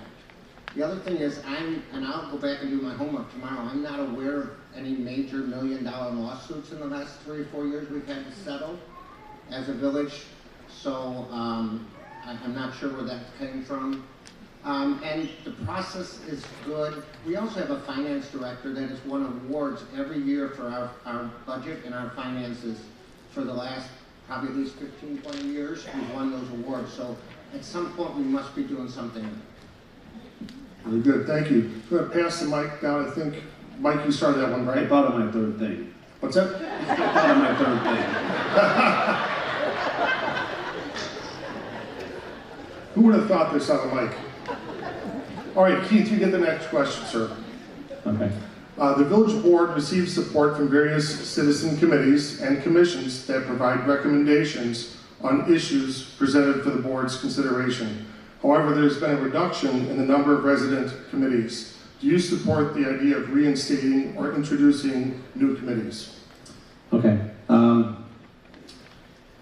The other thing is, and I'll go back and do my homework tomorrow, I'm not aware of any major $1 million lawsuits in the last 3 or 4 years we've had to settle as a village. So I'm not sure where that came from. And the process is good. We also have a finance director that has won awards every year for our budget and our finances for the last probably at least 15, 20 years. We've won those awards. So at some point we must be doing something. Very good, thank you. I'm going to pass the mic down. I think, Mike, you started that one, I right? thought of my third thing. What's that? I thought of my third thing. Who would have thought this on a mic? All right, Keith, you get the next question, sir. Okay. The village board receives support from various citizen committees and commissions that provide recommendations on issues presented for the board's consideration. However, there's been a reduction in the number of resident committees. Do you support the idea of reinstating or introducing new committees? Okay.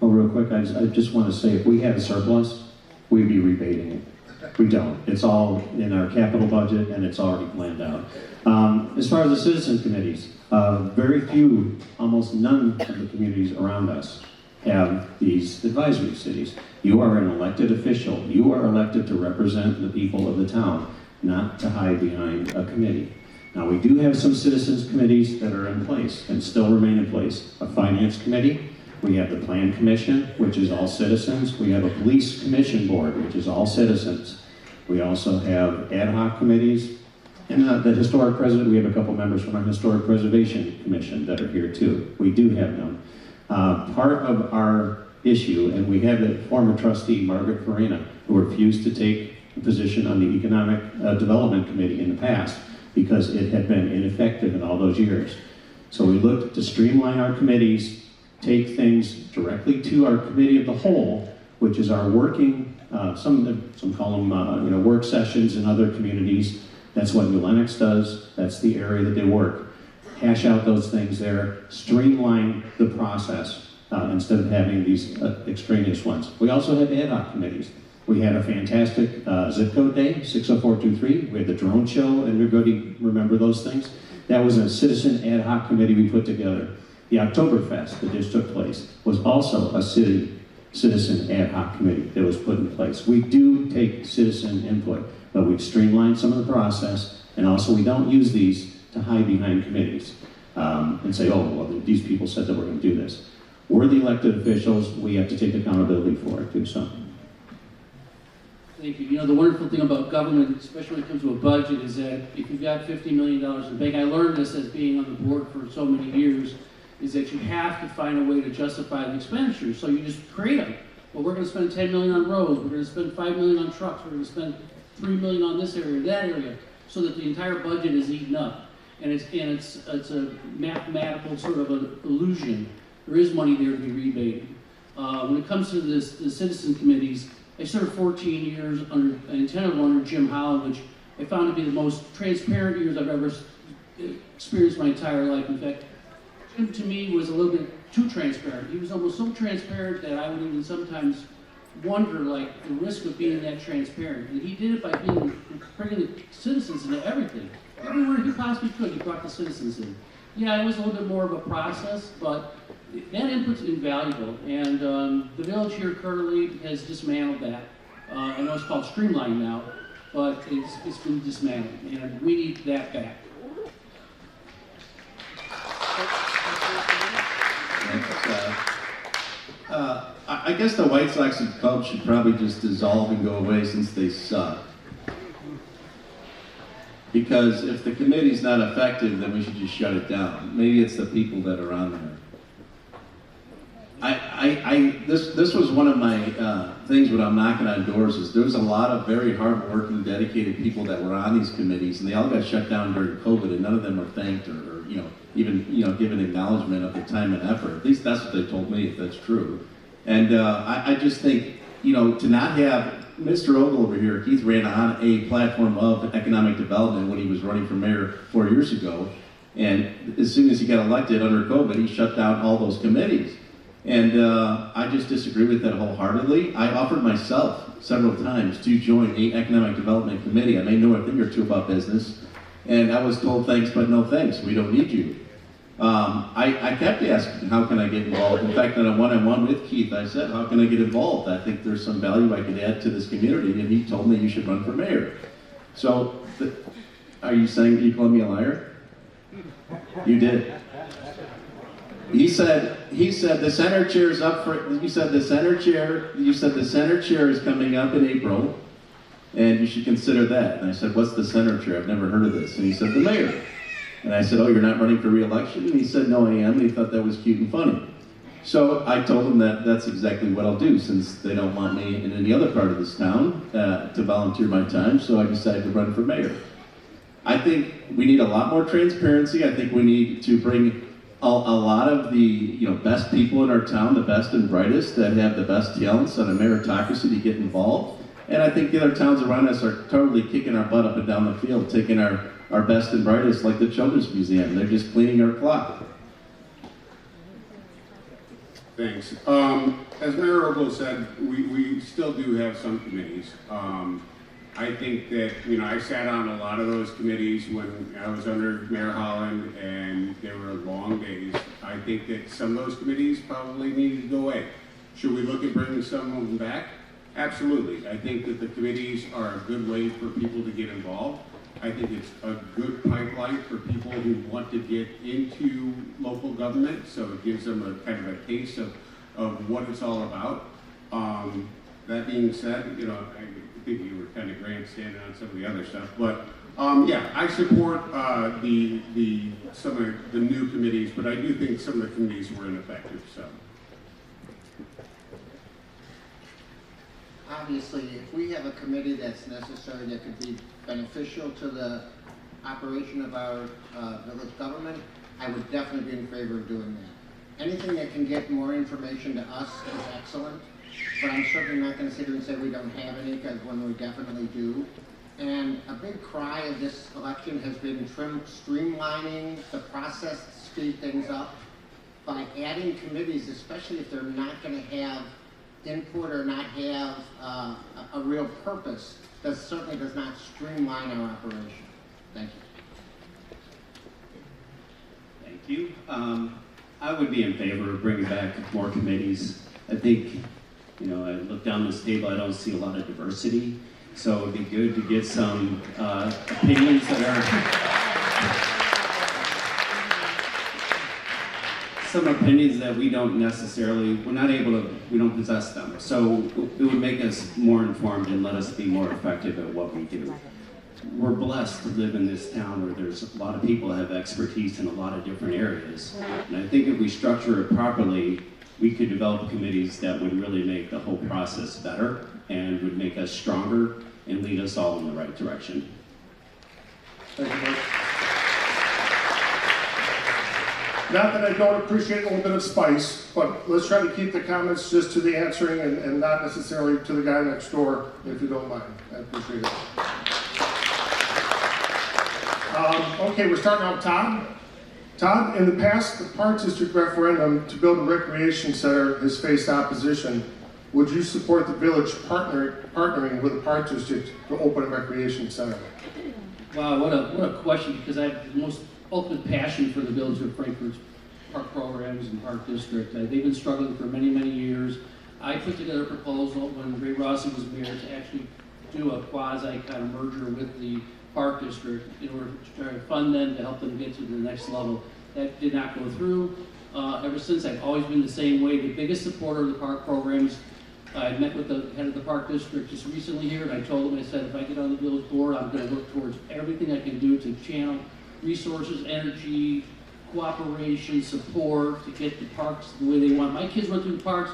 Real quick, I just want to say, if we had a surplus, we'd be rebating it. We don't. It's all in our capital budget and it's already planned out. As far as the citizen committees, very few, almost none of the communities around us have these advisory cities. You are an elected official. You are elected to represent the people of the town, not to hide behind a committee. Now, we do have some citizens committees that are in place and still remain in place. A finance committee, we have the plan commission, which is all citizens. We have a police commission board, which is all citizens. We also have ad hoc committees. And the historic president, we have a couple members from our historic preservation commission that are here too. We do have them. Part of our issue, and we had the former trustee, Margaret Farina, who refused to take a position on the economic development committee in the past because it had been ineffective in all those years. So we looked to streamline our committees, take things directly to our committee of the whole, which is our working, some call them work sessions in other communities. That's what New Lenox does. That's the area that they work. Hash out those things there, streamline the process instead of having these extraneous ones. We also have ad hoc committees. We had a fantastic zip code day, 60423. We had the drone show, and everybody remember those things? That was a citizen ad hoc committee we put together. The Oktoberfest that just took place was also a citizen ad hoc committee that was put in place. We do take citizen input, but we've streamlined some of the process, and also we don't use these to hide behind committees and say, oh, well, these people said that we're going to do this. We're the elected officials. We have to take accountability for it too. So. Thank you. You know, the wonderful thing about government, especially when it comes to a budget, is that if you've got $50 million in the bank, I learned this as being on the board for so many years, is that you have to find a way to justify the expenditures. So you just create them. Well, we're going to spend $10 million on roads. We're going to spend $5 million on trucks. We're going to spend $3 million on this area, that area, so that the entire budget is eaten up. And it's a mathematical sort of an illusion. There is money there to be rebated. When it comes to the citizen committees, I served 14 years under, and 10 of them under Jim Holland, which I found to be the most transparent years I've ever experienced my entire life. In fact, Jim to me was a little bit too transparent. He was almost so transparent that I would even sometimes wonder, like, the risk of being that transparent. And he did it by bringing the citizens into everything. Everywhere he possibly could, he brought the citizens in. Yeah, it was a little bit more of a process, but that input's invaluable. And the village here currently has dismantled that. I know it's called Streamline now, but it's been dismantled, and we need that back. I guess the White Sox and Cubs should probably just dissolve and go away since they suck. Because if the committee's not effective, then we should just shut it down. Maybe it's the people that are on there. This was one of my things when I'm knocking on doors is there's a lot of very hard-working, dedicated people that were on these committees, and they all got shut down during COVID, and none of them were thanked or even given acknowledgement of the time and effort. At least that's what they told me, if that's true. And I just think, to not have Mr. Ogle over here, Keith ran on a platform of economic development when he was running for mayor 4 years ago. And as soon as he got elected under COVID, he shut down all those committees. And I just disagree with that wholeheartedly. I offered myself several times to join an economic development committee. I may know a thing or two about business. And I was told, thanks, but no thanks. We don't need you. I kept asking, how can I get involved? In fact, in a one-on-one with Keith, I said, how can I get involved? I think there's some value I could add to this community. And he told me you should run for mayor. So, are you saying you called me a liar? You did. He said the center chair is up for, you said the center chair is coming up in April, and you should consider that. And I said, what's the center chair? I've never heard of this. And he said, the mayor. And I said, oh, you're not running for re-election? And he said, no, I am. And he thought that was cute and funny. So I told him that that's exactly what I'll do, since they don't want me in any other part of this town to volunteer my time, so I decided to run for mayor. I think we need a lot more transparency. I think we need to bring a lot of the best people in our town, the best and brightest that have the best talents on a meritocracy to get involved. And I think the other towns around us are totally kicking our butt up and down the field, taking our best and brightest, like the Children's Museum. They're just cleaning our clock. Thanks. As Mayor Ogle said, we still do have some committees. I think that, I sat on a lot of those committees when I was under Mayor Holland, and they were long days. I think that some of those committees probably needed to go away. Should we look at bringing some of them back? Absolutely. I think that the committees are a good way for people to get involved. I think it's a good pipeline for people who want to get into local government, so it gives them a kind of a taste of what it's all about. That being said, you know, I think you were kind of grandstanding on some of the other stuff, but yeah, I support some of the new committees, but I do think some of the committees were ineffective. So. Obviously, if we have a committee that's necessary that could be beneficial to the operation of our village government, I would definitely be in favor of doing that. Anything that can get more information to us is excellent, but I'm certainly not going to sit here and say we don't have any, because when we definitely do. And a big cry of this election has been streamlining the process to speed things up by adding committees, especially if they're not going to have input or not have a real purpose. That certainly does not streamline our operation. Thank you. Thank you. I would be in favor of bringing back more committees. I think, you know, I look down this table, I don't see a lot of diversity. So it would be good to get some opinions that are some opinions that we don't necessarily, we don't possess them. So it would make us more informed and let us be more effective at what we do. We're blessed to live in this town where there's a lot of people that have expertise in a lot of different areas. And I think if we structure it properly, we could develop committees that would really make the whole process better and would make us stronger and lead us all in the right direction. Thank you, Mike. Not that I don't appreciate a little bit of spice, but let's try to keep the comments just to the answering and not necessarily to the guy next door, if you don't mind. I appreciate it. Okay, we're starting out with Todd. Todd, in the past, the Park District referendum to build a recreation center has faced opposition. Would you support the village partnering with the Park District to open a recreation center? Wow, what a question, because I have the most ultimate passion for the village of Frankfort's park programs and park district. They've been struggling for many, many years. I put together a proposal when Ray Rossi was mayor to actually do a quasi kind of merger with the park district in order to try to fund them to help them get to the next level. That did not go through. Ever since, I've always been the same way. The biggest supporter of the park programs. I met with the head of the park district just recently here, and I told him, I said, if I get on the village board, I'm going to work towards everything I can do to channel resources, energy, cooperation, support, to get the parks the way they want. My kids went through the parks.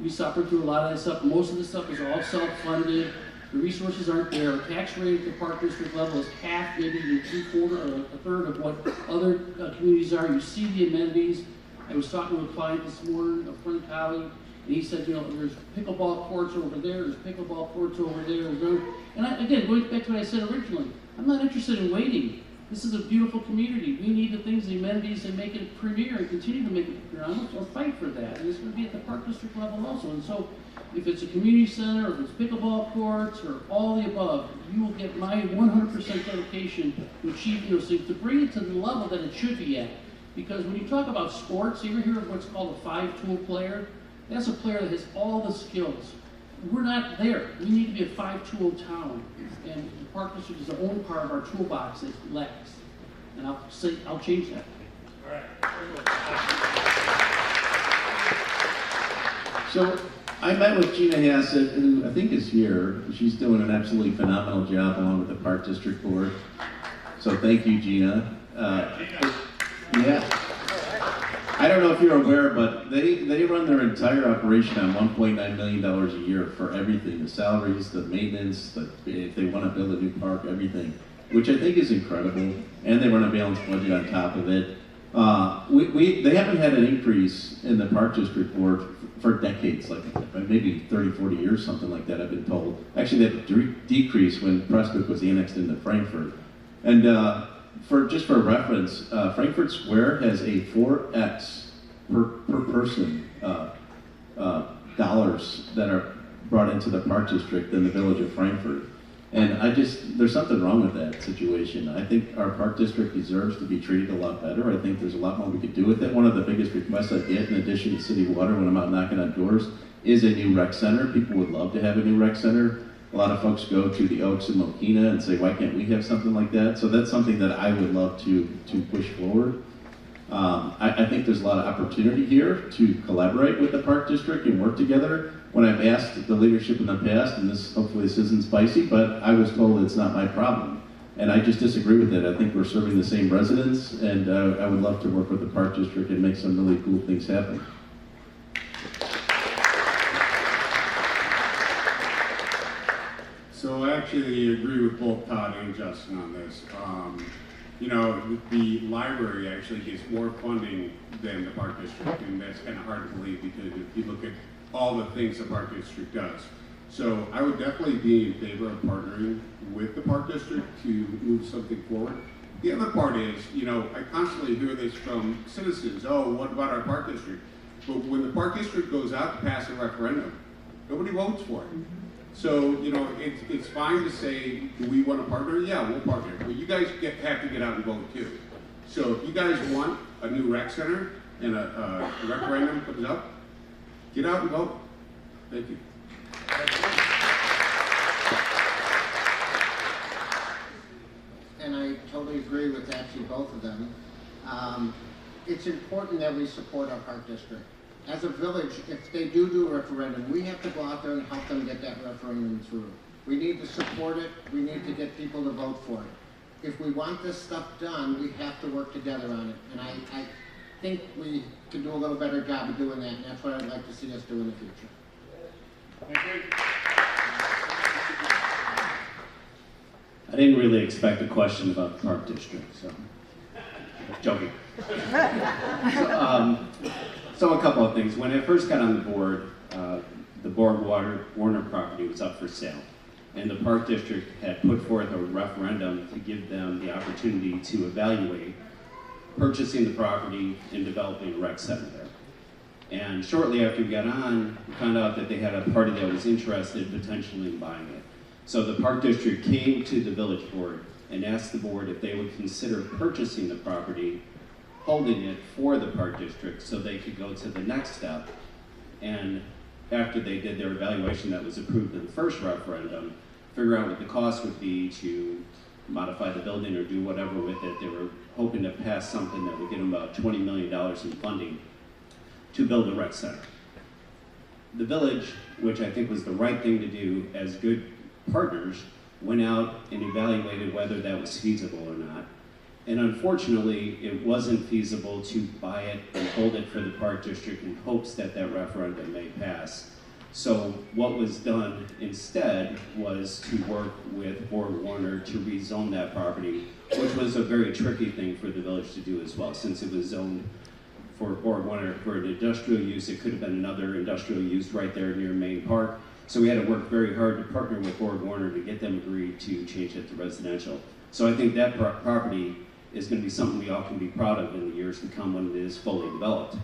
We suffered through a lot of that stuff. Most of the stuff is all self-funded. The resources aren't there. Our tax rate at the park district level is half, maybe even 3/4 or a third of what other communities are. You see the amenities. I was talking to a client this morning, a friend colleague, and he said, you know, there's pickleball courts over there, there's pickleball courts over there. And again, going back to what I said originally, I'm not interested in waiting. This is a beautiful community. We need the things, the amenities, and make it premier and continue to make it premier. Or fight for that. And it's going to be at the park district level also. And so, if it's a community center, or if it's pickleball courts, or all the above, you will get my 100% dedication to achieving those things, to bring it to the level that it should be at. Because when you talk about sports, you ever hear of what's called a 5-tool player? That's a player that has all the skills. We're not there. We need to be a 5-tool town. And the park district is the only part of our toolbox that lacks. And I'll change that. All right. So I met with Gina Hassett, who I think is here. She's doing an absolutely phenomenal job along with the Park District Board. So thank you, Gina. Yeah. I don't know if you're aware, but they run their entire operation on $1.9 million a year for everything, the salaries, the maintenance, if they want to build a new park, everything, which I think is incredible. And they run a balanced budget on top of it. They haven't had an increase in the Park District Board for decades, like maybe 30, 40 years, something like that, I've been told. Actually, they had a decrease when Prestwick was annexed into Frankfort. And just for reference, Frankfort Square has a 4x per person dollars that are brought into the Park District than the village of Frankfort. And there's something wrong with that situation. I think our Park District deserves to be treated a lot better. I think there's a lot more we could do with it. One of the biggest requests I get, in addition to city water when I'm out knocking on doors, is a new rec center. People would love to have a new rec center. A lot of folks go to the Oaks and Mokina and say, why can't we have something like that? So that's something that I would love to push forward. I think there's a lot of opportunity here to collaborate with the Park District and work together. When I've asked the leadership in the past, and hopefully this isn't spicy, but I was told it's not my problem. And I just disagree with it. I think we're serving the same residents, and I would love to work with the Park District and make some really cool things happen. So I actually agree with both Todd and Justin on this. You know, the library actually gets more funding than the Park District, and that's kind of hard to believe because if you look at all the things the Park District does. So I would definitely be in favor of partnering with the Park District to move something forward. The other part is, you know, I constantly hear this from citizens, oh, what about our Park District? But when the Park District goes out to pass a referendum, nobody votes for it. So, you know, it's fine to say, do we want to partner? Yeah, we'll partner. But you guys have to get out and vote too. So if you guys want a new rec center and a referendum comes up, get out and vote. Thank you. And I totally agree with actually both of them. It's important that we support our Park District. As a village, if they do a referendum, we have to go out there and help them get that referendum through. We need to support it. We need to get people to vote for it. If we want this stuff done, we have to work together on it. And I think we can do a little better job of doing that, and that's what I'd like to see us do in the future. I didn't really expect a question about the Park District, so joking. So a couple of things. When I first got on the board, the Warner property was up for sale, and the Park District had put forth a referendum to give them the opportunity to evaluate purchasing the property and developing a rec center there. And shortly after we got on, we found out that they had a party that was interested potentially in buying it. So the Park District came to the village board and asked the board if they would consider purchasing the property, holding it for the Park District so they could go to the next step. And after they did their evaluation that was approved in the first referendum, figure out what the cost would be to modify the building or do whatever with it. They were hoping to pass something that would get them about $20 million in funding to build a rec center. The village, which I think was the right thing to do as good partners, went out and evaluated whether that was feasible or not. And unfortunately, it wasn't feasible to buy it and hold it for the Park District in hopes that that referendum may pass. So what was done instead was to work with Board Warner to rezone that property, which was a very tricky thing for the village to do as well. Since it was zoned for Board Warner for an industrial use, it could have been another industrial use right there near Main Park. So we had to work very hard to partner with Board Warner to get them agreed to change it to residential. So I think that property is going to be something we all can be proud of in the years to come when it is fully developed.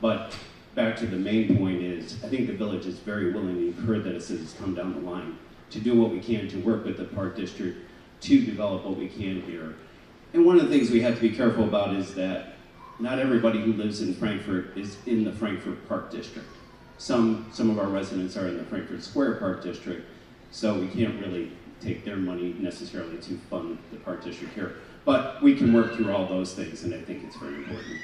But back to the main point is, I think the village is very willing, you've heard that as it's come down the line, to do what we can to work with the Park District to develop what we can here. And one of the things we have to be careful about is that not everybody who lives in Frankfort is in the Frankfort Park District. Some of our residents are in the Frankfort Square Park District, so we can't really take their money necessarily to fund the Park District here. But we can work through all those things, and I think it's very important.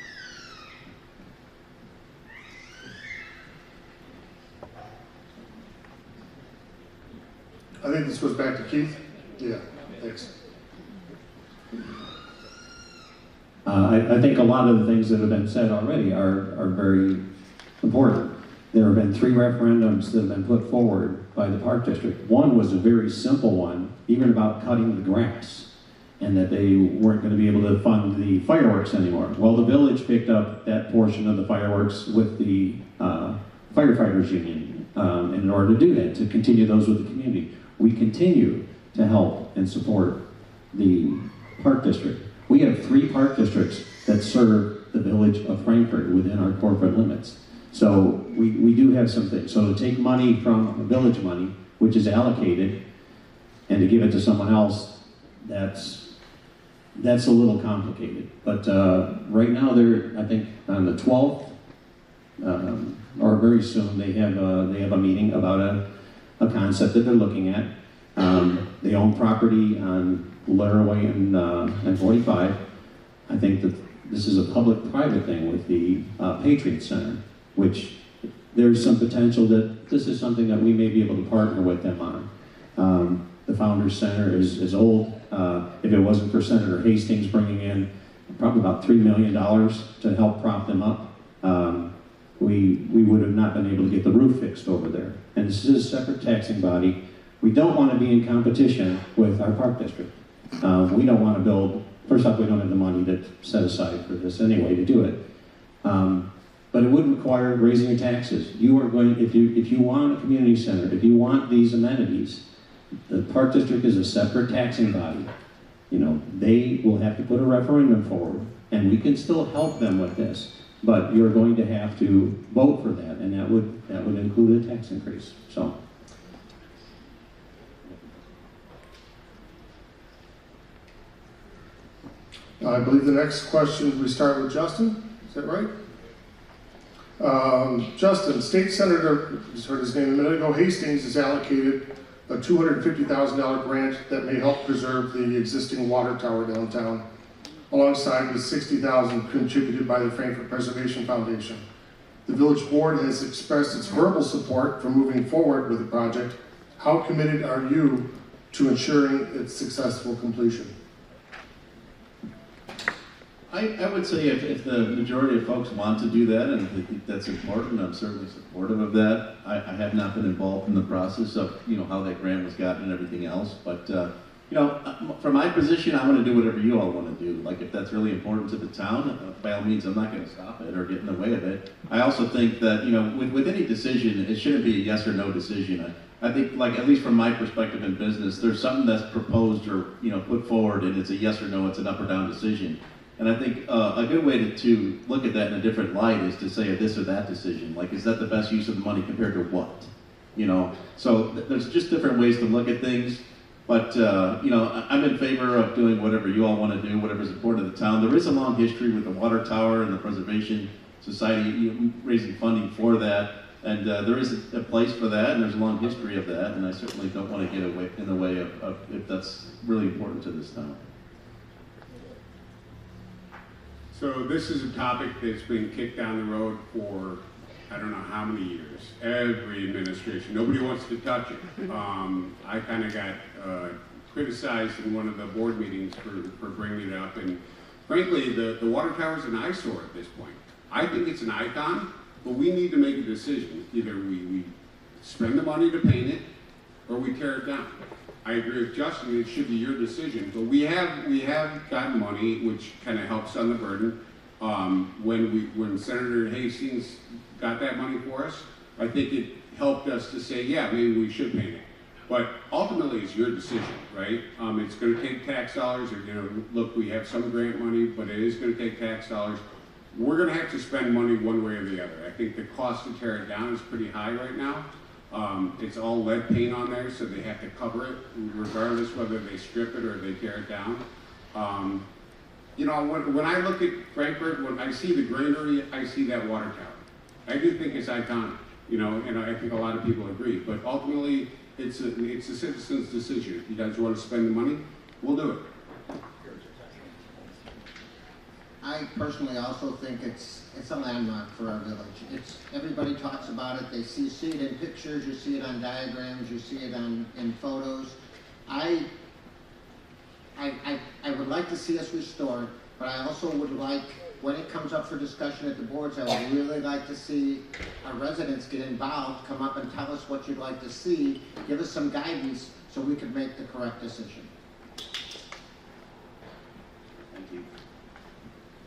I think this goes back to Keith. Yeah, thanks. I think a lot of the things that have been said already are very important. There have been 3 referendums that have been put forward by the Park District. One was a very simple one, even about cutting the grass, and that they weren't going to be able to fund the fireworks anymore. Well, the village picked up that portion of the fireworks with the firefighters union in order to do that, to continue those with the community. We continue to help and support the Park District. We have 3 park districts that serve the village of Frankfort within our corporate limits. So we do have some things. So to take money from village money, which is allocated, and to give it to someone else, that's a little complicated. But right now, they're, I think, on the 12th, or very soon, they have a meeting about a concept that they're looking at. They own property on Laraway and 45. I think that this is a public-private thing with the Patriot Center, which there's some potential that this is something that we may be able to partner with them on. The Founders Center is old. If it wasn't for Senator Hastings bringing in probably about $3 million to help prop them up, we would have not been able to get the roof fixed over there. And this is a separate taxing body. We don't want to be in competition with our park district. We don't want to build, first off, we don't have the money to set aside for this anyway to do it. But it would require raising your taxes. You are going, if you want a community center, if you want these amenities, the park district is a separate taxing body. You know, they will have to put a referendum forward, and we can still help them with this. But you're going to have to vote for that, and that would include a tax increase. So. I believe the next question, we start with Justin, is that right? Justin, State Senator, just heard his name a minute ago, Hastings has allocated a $250,000 grant that may help preserve the existing water tower downtown, alongside with $60,000 contributed by the Frankfort Preservation Foundation. The village board has expressed its verbal support for moving forward with the project. How committed are you to ensuring its successful completion? I would say if the majority of folks want to do that, and I think that's important, I'm certainly supportive of that. I have not been involved in the process of, you know, how that grant was gotten and everything else, but, you know, from my position, I want to do whatever you all want to do. Like, if that's really important to the town, by all means, I'm not going to stop it or get in the way of it. I also think that, you know, with any decision, it shouldn't be a yes or no decision. I think, like, at least from my perspective in business, there's something that's proposed or, you know, put forward, and it's a yes or no, it's an up or down decision. And I think a good way to look at that in a different light is to say a this or that decision. Like, is that the best use of the money compared to what? You know, so there's just different ways to look at things. But, you know, I'm in favor of doing whatever you all want to do, whatever's important to the town. There is a long history with the water tower and the Preservation Society raising funding for that. And there is a place for that, and there's a long history of that. And I certainly don't want to get in the way of if that's really important to this town. So this is a topic that's been kicked down the road for I don't know how many years. Every administration, nobody wants to touch it. I kind of got criticized in one of the board meetings for bringing it up, and frankly, the water tower is an eyesore at this point. I think it's an icon, but we need to make a decision. Either we spend the money to paint it, or we tear it down. I agree with Justin, it should be your decision, but we have gotten money, which kind of helps on the burden. When Senator Hastings got that money for us, I think it helped us to say, yeah, maybe we should paint it. But ultimately, it's your decision, right? It's going to take tax dollars, or, you know, look, we have some grant money, but it is going to take tax dollars. We're going to have to spend money one way or the other. I think the cost to tear it down is pretty high right now. It's all lead paint on there, so they have to cover it, regardless whether they strip it or they tear it down. You know, when I look at Frankfort, when I see the granary, I see that water tower. I do think it's iconic, you know, and I think a lot of people agree. But ultimately, it's a citizen's decision. If you guys want to spend the money, we'll do it. I personally also think it's a landmark for our village. Everybody talks about it. You see it in pictures, you see it on diagrams, you see it in photos. I would like to see us restored, but I also would like, when it comes up for discussion at the boards, I would really like to see our residents get involved, come up and tell us what you'd like to see, give us some guidance so we could make the correct decision. Thank you.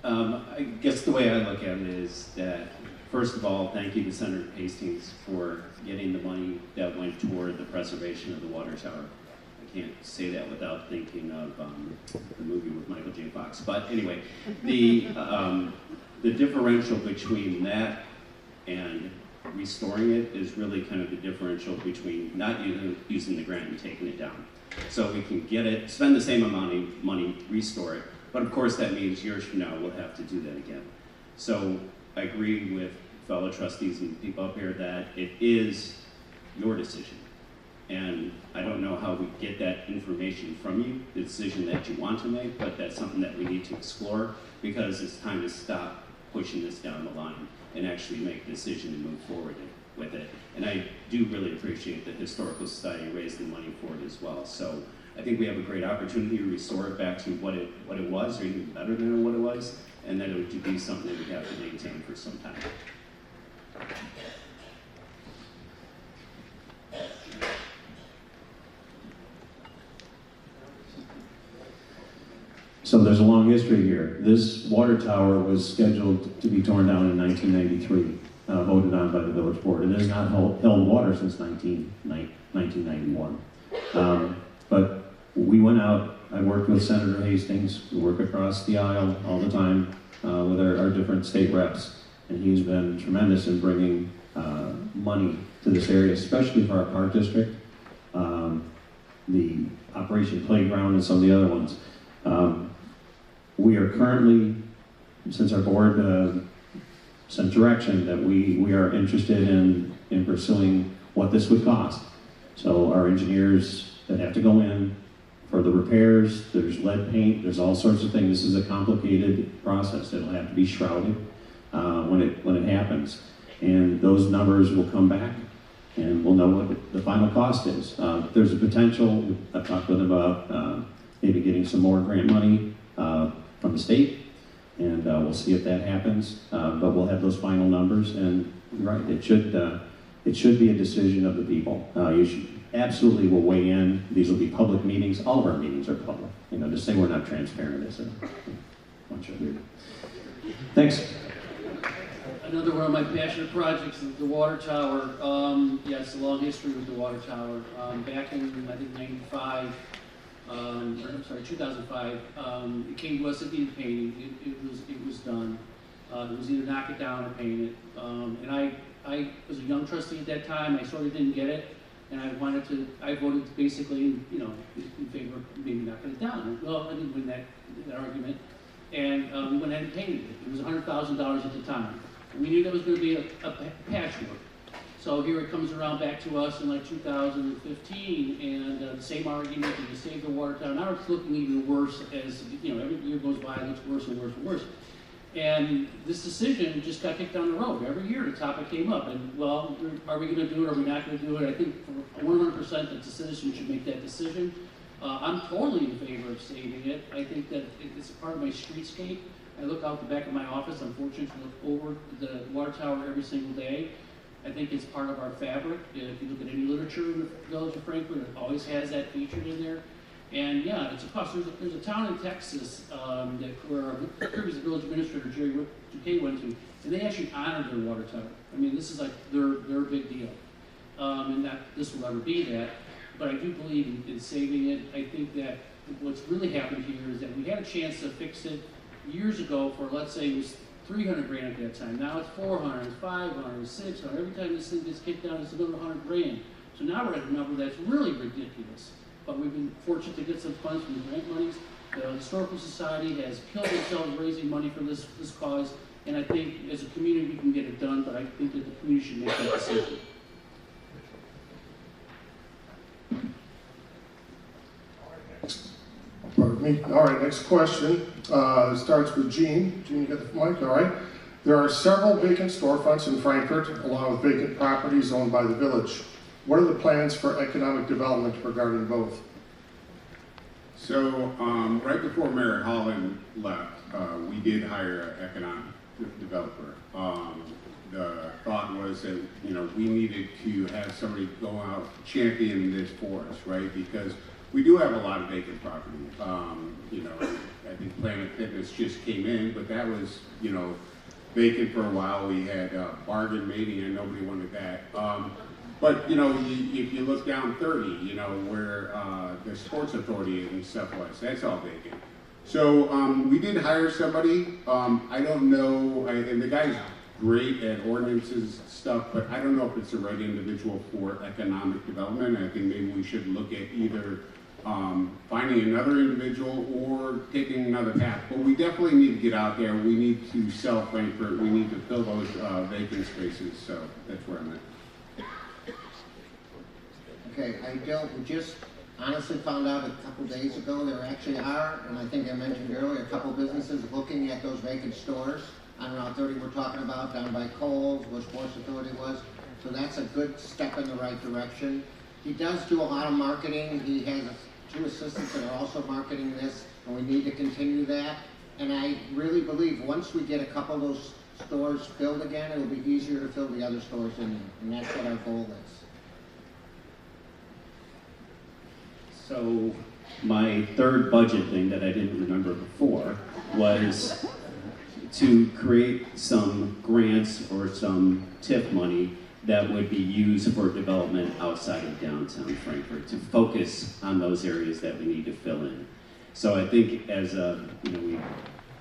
I guess the way I look at it is that, first of all, thank you to Senator Hastings for getting the money that went toward the preservation of the water tower. I can't say that without thinking of the movie with Michael J. Fox. But anyway, the differential between that and restoring it is really kind of the differential between not using the grant and taking it down. So we can get it, spend the same amount of money, restore it. But of course, that means years from now, we'll have to do that again. So I agree with fellow trustees and people up here that it is your decision. And I don't know how we get that information from you, the decision that you want to make, but that's something that we need to explore, because it's time to stop pushing this down the line and actually make a decision and move forward with it. And I do really appreciate that Historical Society raised the money for it as well. So I think we have a great opportunity to restore it back to what it was, or even better than what it was, and that it would be something that we have to maintain for some time. So there's a long history here. This water tower was scheduled to be torn down in 1993, voted on by the village board. It has not held water since 1991. But we went out, I worked with Senator Hastings, we work across the aisle all the time with our different state reps, and he's been tremendous in bringing money to this area, especially for our park district, the Operation Playground and some of the other ones. We are currently, since our board sent direction, that we are interested in pursuing what this would cost. So our engineers that have to go in for the repairs, there's lead paint, there's all sorts of things. This is a complicated process. It'll have to be shrouded when it happens. And those numbers will come back, and we'll know what the final cost is. There's a potential, I've talked with them about maybe getting some more grant money from the state, and we'll see if that happens. But we'll have those final numbers, and you're right, it should be a decision of the people. You should absolutely will weigh in. These will be public meetings. All of our meetings are public. You know, to say we're not transparent is a bunch of weird. Thanks. Another one of my passionate projects is the water tower. Yes, a long history with the water tower. Back in, I think, 2005, it came to us at the painting. It was done. It was either knock it down or paint it. And I was a young trustee at that time. I sort of didn't get it. And I voted basically, you know, in favor of maybe knocking it down. Well, I didn't win that argument. And we went ahead and painted it. It was $100,000 at the time. We knew there was going to be a patchwork. So here it comes around back to us in like 2015, and the same argument, you save the water tower. Now it's looking even worse as, you know, every year goes by, it looks worse and worse and worse. And this decision just got kicked down the road. Every year the topic came up, and well, are we going to do it, are we not going to do it? I think for 100% that the citizens should make that decision. I'm totally in favor of saving it. I think that it's part of my streetscape. I look out the back of my office. I'm fortunate to look over the water tower every single day. I think it's part of our fabric. If you look at any literature in the village of Frankfort, it always has that featured in there. And yeah, it's a cost. There's a town in Texas where our previous village administrator, Jerry Duque, went to, and they actually honored their water tower. I mean, this is like their big deal. And not this will ever be that, but I do believe in saving it. I think that what's really happened here is that we had a chance to fix it years ago for, let's say, it was 300 grand at that time. Now it's 400, 500, 600. Every time this thing gets kicked down, it's another 100 grand. So now we're at a number that's really ridiculous. But we've been fortunate to get some funds from the grant monies. The Historical Society has killed themselves raising money for this cause, and I think as a community we can get it done, but I think that the community should make that decision. Pardon me. All right, next question starts with Gene. Gene, you got the mic? All right. There are several vacant storefronts in Frankfort, along with vacant properties owned by the village. What are the plans for economic development regarding both? So, right before Mayor Holland left, we did hire an economic developer. The thought was that, you know, we needed to have somebody go out champion this for us, right? Because we do have a lot of vacant property. You know, I think Planet Fitness just came in, but that was, you know, vacant for a while. We had Bargain Mania, nobody wanted that. But, you know, if you look down 30, you know, where the Sports Authority and stuff was, that's all vacant. So we did hire somebody. I don't know, and the guy's great at ordinances stuff, but I don't know if it's the right individual for economic development. I think maybe we should look at either finding another individual or taking another path. But we definitely need to get out there. We need to sell Frankfort. We need to fill those vacant spaces. So that's where I'm at. Okay, we just honestly found out a couple days ago, there actually are, and I think I mentioned earlier, a couple businesses looking at those vacant stores on Route 30 we're talking about, down by Kohl's, where Sports Authority was. So that's a good step in the right direction. He does do a lot of marketing. He has 2 assistants that are also marketing this, and we need to continue that. And I really believe once we get a couple of those stores filled again, it will be easier to fill the other stores in there, and that's what our goal is. So my third budget thing that I didn't remember before was to create some grants or some TIF money that would be used for development outside of downtown Frankfort, to focus on those areas that we need to fill in. So I think as a, we,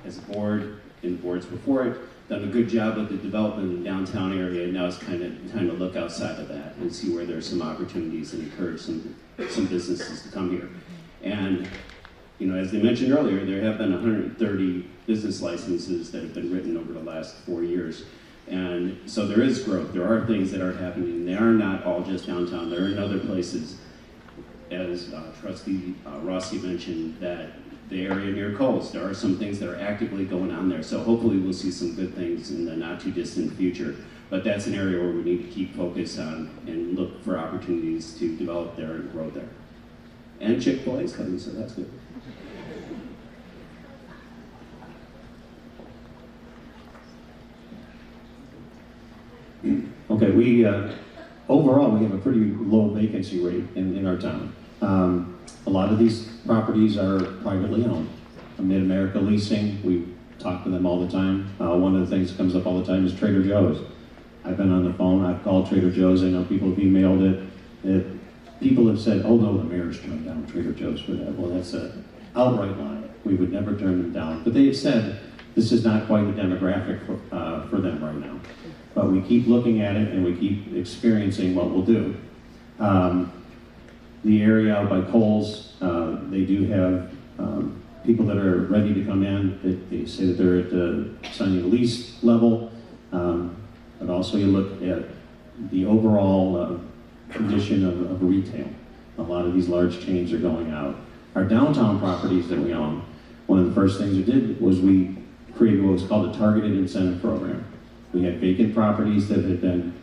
as a board and boards before it, done a good job with the development in the downtown area, and now it's kind of time to look outside of that and see where there's some opportunities and encourage some businesses to come here. And as they mentioned earlier, there have been 130 business licenses that have been written over the last 4 years. And so there is growth. There are things that are happening. They are not all just downtown. They're in other places. As Trustee Rossi mentioned, that the area near Kohl's, there are some things that are actively going on there. So hopefully we'll see some good things in the not too distant future. But that's an area where we need to keep focus on and look for opportunities to develop there and grow there. And Chick-fil-A's coming, so that's good. Okay, we overall we have a pretty low vacancy rate in our town. A lot of these properties are privately owned. Mid-America Leasing, we talk to them all the time. One of the things that comes up all the time is Trader Joe's. I've been on the phone, I've called Trader Joe's, I know people have emailed it. People have said, oh no, the mayor's turned down Trader Joe's for that. Well, that's an outright lie. We would never turn them down. But they have said this is not quite the demographic for them right now. But we keep looking at it and we keep experiencing what we'll do. The area out by Kohl's, they do have people that are ready to come in. They say that they're at the signing the lease level. But also you look at the overall condition of retail. A lot of these large chains are going out. Our downtown properties that we own, one of the first things we did was we created what was called a targeted incentive program. We had vacant properties that had been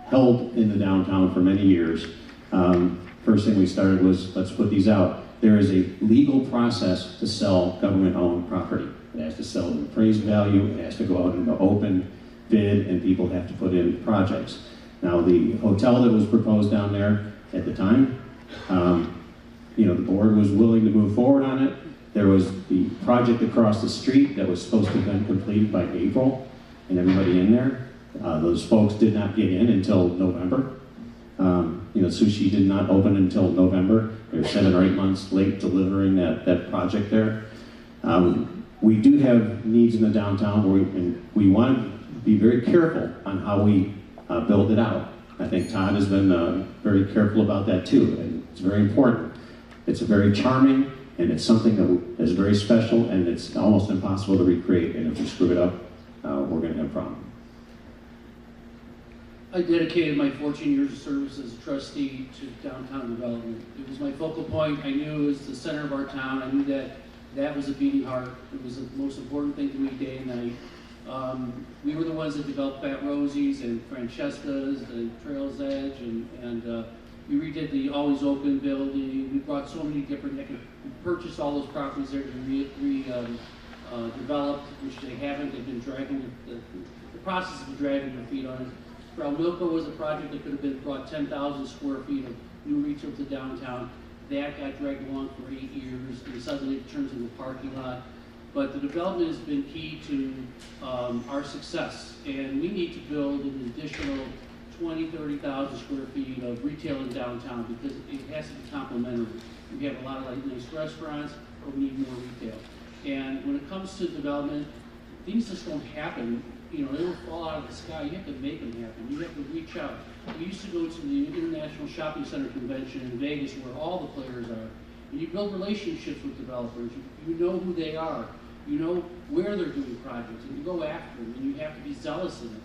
held in the downtown for many years. First thing we started was, let's put these out. There is a legal process to sell government-owned property. It has to sell at appraised value, it has to go out into open bid, and people have to put in projects. Now, the hotel that was proposed down there at the time, the board was willing to move forward on it. There was the project across the street that was supposed to have been completed by April, and everybody in there. Those folks did not get in until November. Sushi did not open until November. They're 7 or 8 months late delivering that project there. We do have needs in the downtown where we want to be very careful on how we build it out. I think Todd has been very careful about that too, and it's very important. It's very charming, and it's something that is very special, and it's almost impossible to recreate, and if we screw it up, we're going to have a problem. I dedicated my 14 years of service as a trustee to downtown development. It was my focal point. I knew it was the center of our town. I knew that was a beating heart. It was the most important thing to me day and night. We were the ones that developed Fat Rosie's and Francesca's and Trail's Edge, and we redid the Always Open building. We brought so many different, we purchased all those properties there to be developed, which they haven't. They've been dragging, the process of dragging their feet on it. Milko was a project that could have brought 10,000 square feet of new retail to downtown. That got dragged along for 8 years, and suddenly it turns into a parking lot. But the development has been key to our success, and we need to build an additional 30,000 square feet of retail in downtown because it has to be complementary. We have a lot of nice restaurants, but we need more retail. And when it comes to development, things just don't happen. They don't fall out of the sky. You have to make them happen. You have to reach out. We used to go to the International Shopping Center Convention in Vegas where all the players are. And you build relationships with developers. You know who they are. You know where they're doing projects. And you go after them. And you have to be zealous in it.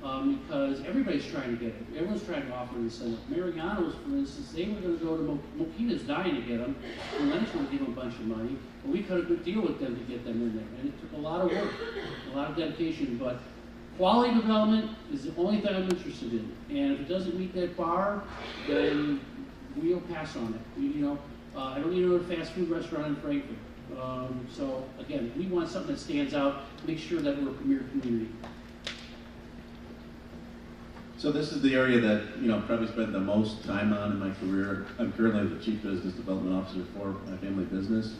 because everybody's trying to get it. Everyone's trying to offer an incentive. Mariano's, for instance, they were going to go to Mokina's dying to get them, and Lennox would give them a bunch of money, but we cut a good deal with them to get them in there, and it took a lot of work, a lot of dedication, but quality development is the only thing I'm interested in, and if it doesn't meet that bar, then we'll pass on it. I don't need another fast food restaurant in Frankfort. So again, we want something that stands out, make sure that we're a premier community. So this is the area that, I've probably spent the most time on in my career. I'm currently the Chief Business Development Officer for my family business.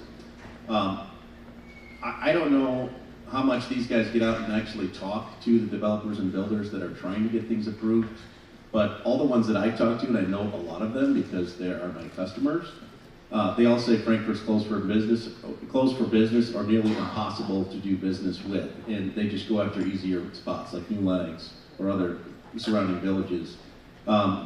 I don't know how much these guys get out and actually talk to the developers and builders that are trying to get things approved, but all the ones that I talk to, and I know a lot of them because they are my customers, they all say Frankfort's closed for business or nearly impossible to do business with, and they just go after easier spots like New Lennox or other surrounding villages.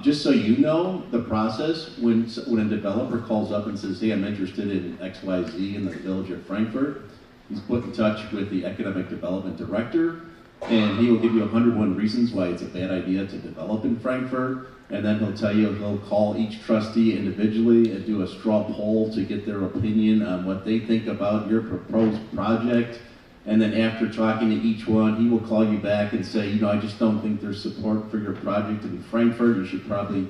Just so you know, the process when a developer calls up and says, hey, I'm interested in XYZ in the village of Frankfort, he's put in touch with the economic development director, and he will give you 101 reasons why it's a bad idea to develop in Frankfort, and then he'll call each trustee individually and do a straw poll to get their opinion on what they think about your proposed project. And then after talking to each one, he will call you back and say, I just don't think there's support for your project in Frankfort. You should probably,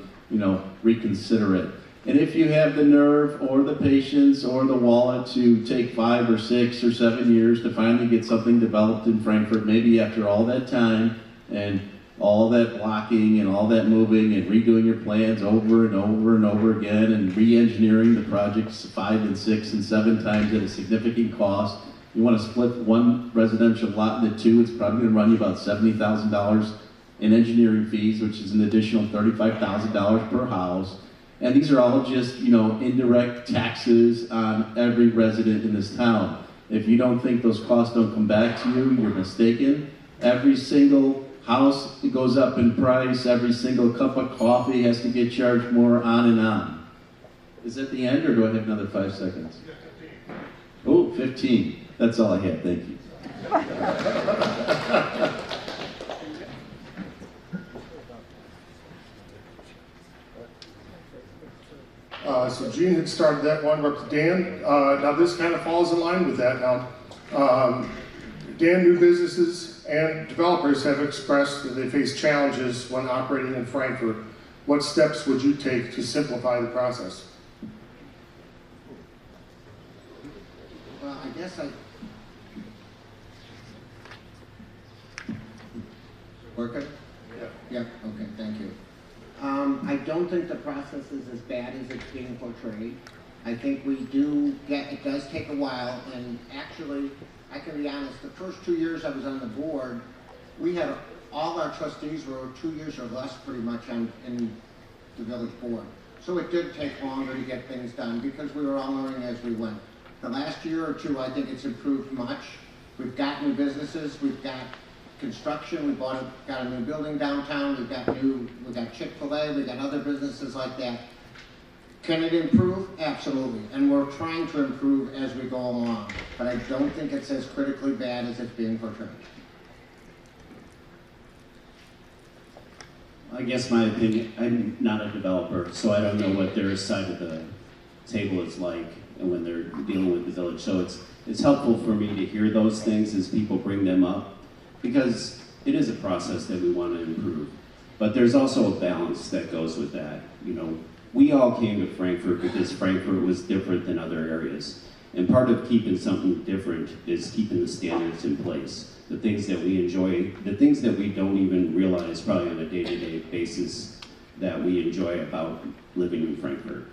reconsider it. And if you have the nerve or the patience or the wallet to take 5 or 6 or 7 years to finally get something developed in Frankfort, maybe after all that time and all that blocking and all that moving and redoing your plans over and over and over again and re-engineering the projects 5 and 6 and 7 times at a significant cost, you want to split one residential lot into 2, it's probably going to run you about $70,000 in engineering fees, which is an additional $35,000 per house. And these are all just, indirect taxes on every resident in this town. If you don't think those costs don't come back to you, you're mistaken. Every single house goes up in price, every single cup of coffee has to get charged more, on and on. Is that the end, or do I have another 5 seconds? Oh, 15. That's all I had, thank you. So Gene had started that one, we're up to Dan. Now this kind of falls in line with that now. Dan, new businesses and developers have expressed that they face challenges when operating in Frankfort. What steps would you take to simplify the process? Well, I guess Working? Yeah. Yep, okay, thank you. I don't think the process is as bad as it's being portrayed. I think it does take a while, and actually, I can be honest, the first 2 years I was on the board, we had, all our trustees were 2 years or less pretty much in the village board. So it did take longer to get things done because we were all learning as we went. The last year or two, I think it's improved much. We've got new businesses, we've got construction, we got a new building downtown, we got Chick-fil-A, we got other businesses like that. Can it improve? Absolutely. And we're trying to improve as we go along. But I don't think it's as critically bad as it's being portrayed. I guess my opinion, I'm not a developer, so I don't know what their side of the table is like and when they're dealing with the village. So it's helpful for me to hear those things as people bring them up, because it is a process that we want to improve. But there's also a balance that goes with that. We all came to Frankfort because Frankfort was different than other areas. And part of keeping something different is keeping the standards in place. The things that we enjoy, the things that we don't even realize probably on a day-to-day basis that we enjoy about living in Frankfort.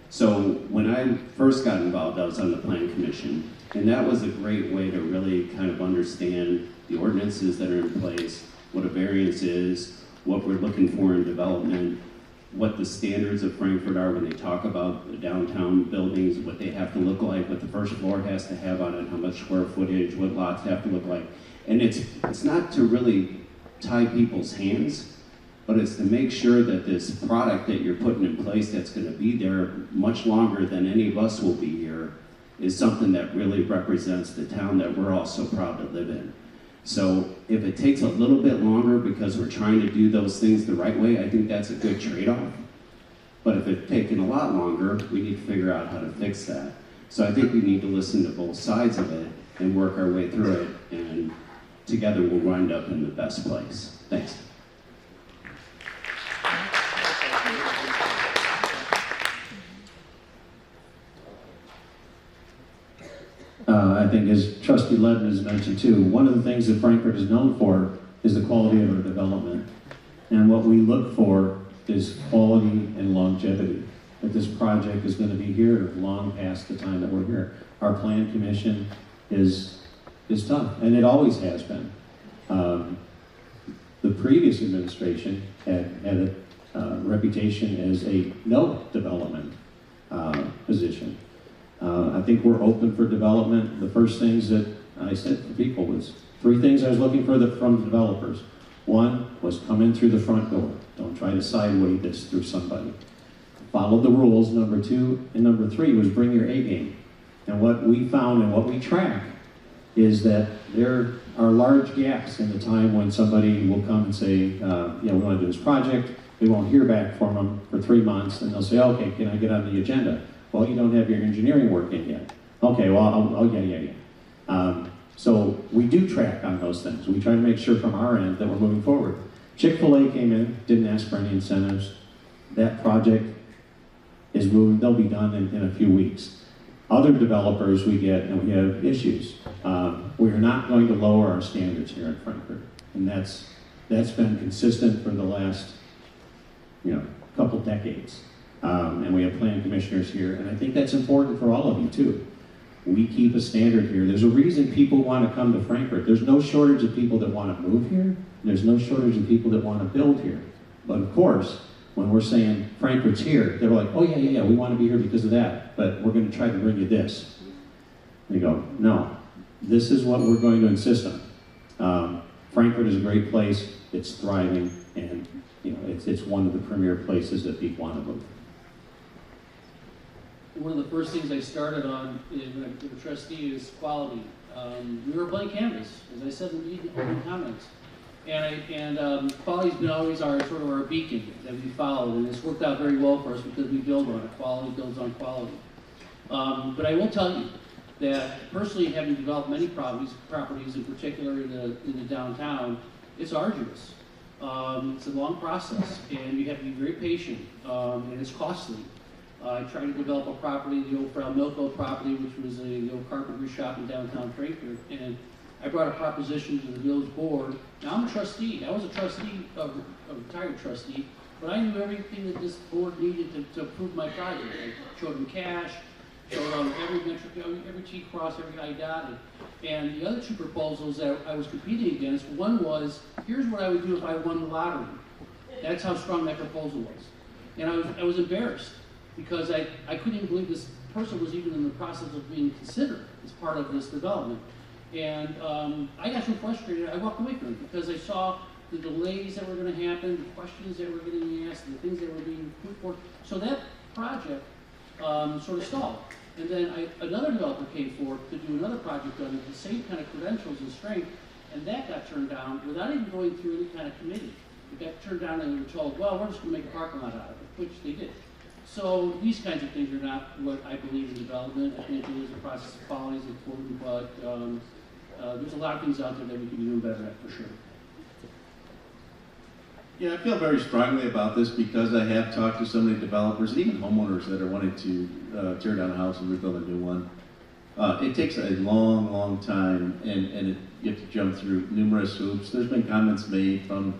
So when I first got involved, I was on the Plan Commission, and that was a great way to really kind of understand the ordinances that are in place, what a variance is, what we're looking for in development, what the standards of Frankfort are when they talk about the downtown buildings, what they have to look like, what the first floor has to have on it, how much square footage, what lots have to look like. And it's not to really tie people's hands, but it's to make sure that this product that you're putting in place that's going to be there much longer than any of us will be here is something that really represents the town that we're all so proud to live in. So if it takes a little bit longer because we're trying to do those things the right way, I think that's a good trade-off. But if it's taking a lot longer, we need to figure out how to fix that. So I think we need to listen to both sides of it and work our way through it, and together we'll wind up in the best place. Thanks. I think as Trustee Levin has mentioned too, one of the things that Frankfort is known for is the quality of our development. And what we look for is quality and longevity. That this project is going to be here long past the time that we're here. Our plan commission is tough, and it always has been. The previous administration had a reputation as a no development position. I think we're open for development. The first things that I said to people was 3 things I was looking for from the developers. One was come in through the front door. Don't try to sideway this through somebody. Follow the rules, number 2. And number 3 was bring your A game. And what we found and what we track is that there are large gaps in the time when somebody will come and say, we want to do this project. We won't hear back from them for 3 months, and they'll say, okay, can I get on the agenda? Well, you don't have your engineering work in yet. Okay, well, yeah. So we do track on those things. We try to make sure from our end that we're moving forward. Chick-fil-A came in, didn't ask for any incentives. That project is moving, they'll be done in a few weeks. Other developers we get, and we have issues. We are not going to lower our standards here in Frankfort. And that's been consistent for the last, couple decades. And we have plan commissioners here, and I think that's important for all of you too. We keep a standard here. There's a reason people want to come to Frankfort. There's no shortage of people that want to move here. There's no shortage of people that want to build here. But of course, when we're saying Frankfort's here, they're like, oh yeah, we want to be here because of that, but we're going to try to bring you this. And you go, no, this is what we're going to insist on. Frankfort is a great place. It's thriving, and it's one of the premier places that people want to move. One of the first things I started on when I became a trustee is quality. We were a blank canvas, as I said in the opening comments. And quality's been always sort of our beacon that we followed, and it's worked out very well for us because we build on it. Quality builds on quality. But I will tell you that personally, having developed many properties in particular in the downtown, it's arduous. It's a long process, and you have to be very patient, and it's costly. I tried to develop a property, the old Frau Milko property, which was the old carpentry shop in downtown Frankfort, and I brought a proposition to the village board. Now I'm a trustee. I was a trustee, a retired trustee, but I knew everything that this board needed to approve my project. I showed them cash, showed them every metric, every T crossed, every I dotted. And the other 2 proposals that I was competing against, one was, here's what I would do if I won the lottery. That's how strong that proposal was. And I was embarrassed, because I couldn't even believe this person was even in the process of being considered as part of this development. And I got so frustrated, I walked away from it because I saw the delays that were going to happen, the questions that were getting asked, the things that were being put forth. So that project sort of stalled. And then another developer came forward to do another project on the same kind of credentials and strength, and that got turned down without even going through any kind of committee. It got turned down and they were told, well, we're just going to make a parking lot out of it, which they did. So these kinds of things are not what I believe in development. I think it is a process of quality is important, but there's a lot of things out there that we can be doing better at, for sure. Yeah, I feel very strongly about this because I have talked to so many developers and even homeowners that are wanting to tear down a house and rebuild a new one. It takes a long, long time, and you have to jump through numerous hoops. There's been comments made from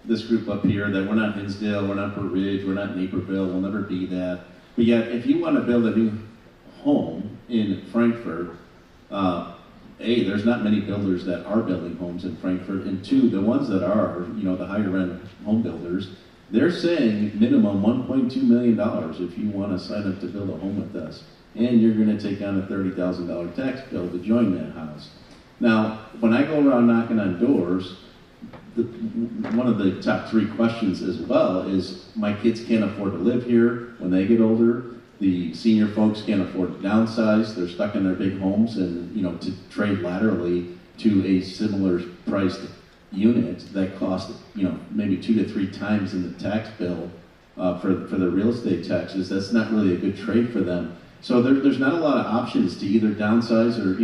this group up here that we're not Hinsdale, we're not Port Ridge, we're not Naperville, we'll never be that. But yet, if you want to build a new home in Frankfort, A, there's not many builders that are building homes in Frankfort, and 2, the ones that are, the higher end home builders, they're saying minimum $1.2 million if you want to sign up to build a home with us. And you're going to take on a $30,000 tax bill to join that house. Now, when I go around knocking on doors, one of the top 3 questions as well is, my kids can't afford to live here when they get older. The senior folks can't afford to downsize. They're stuck in their big homes, and to trade laterally to a similar priced unit that costs, maybe 2 to 3 times in the tax bill for the real estate taxes. That's not really a good trade for them. So there's not a lot of options to either downsize or,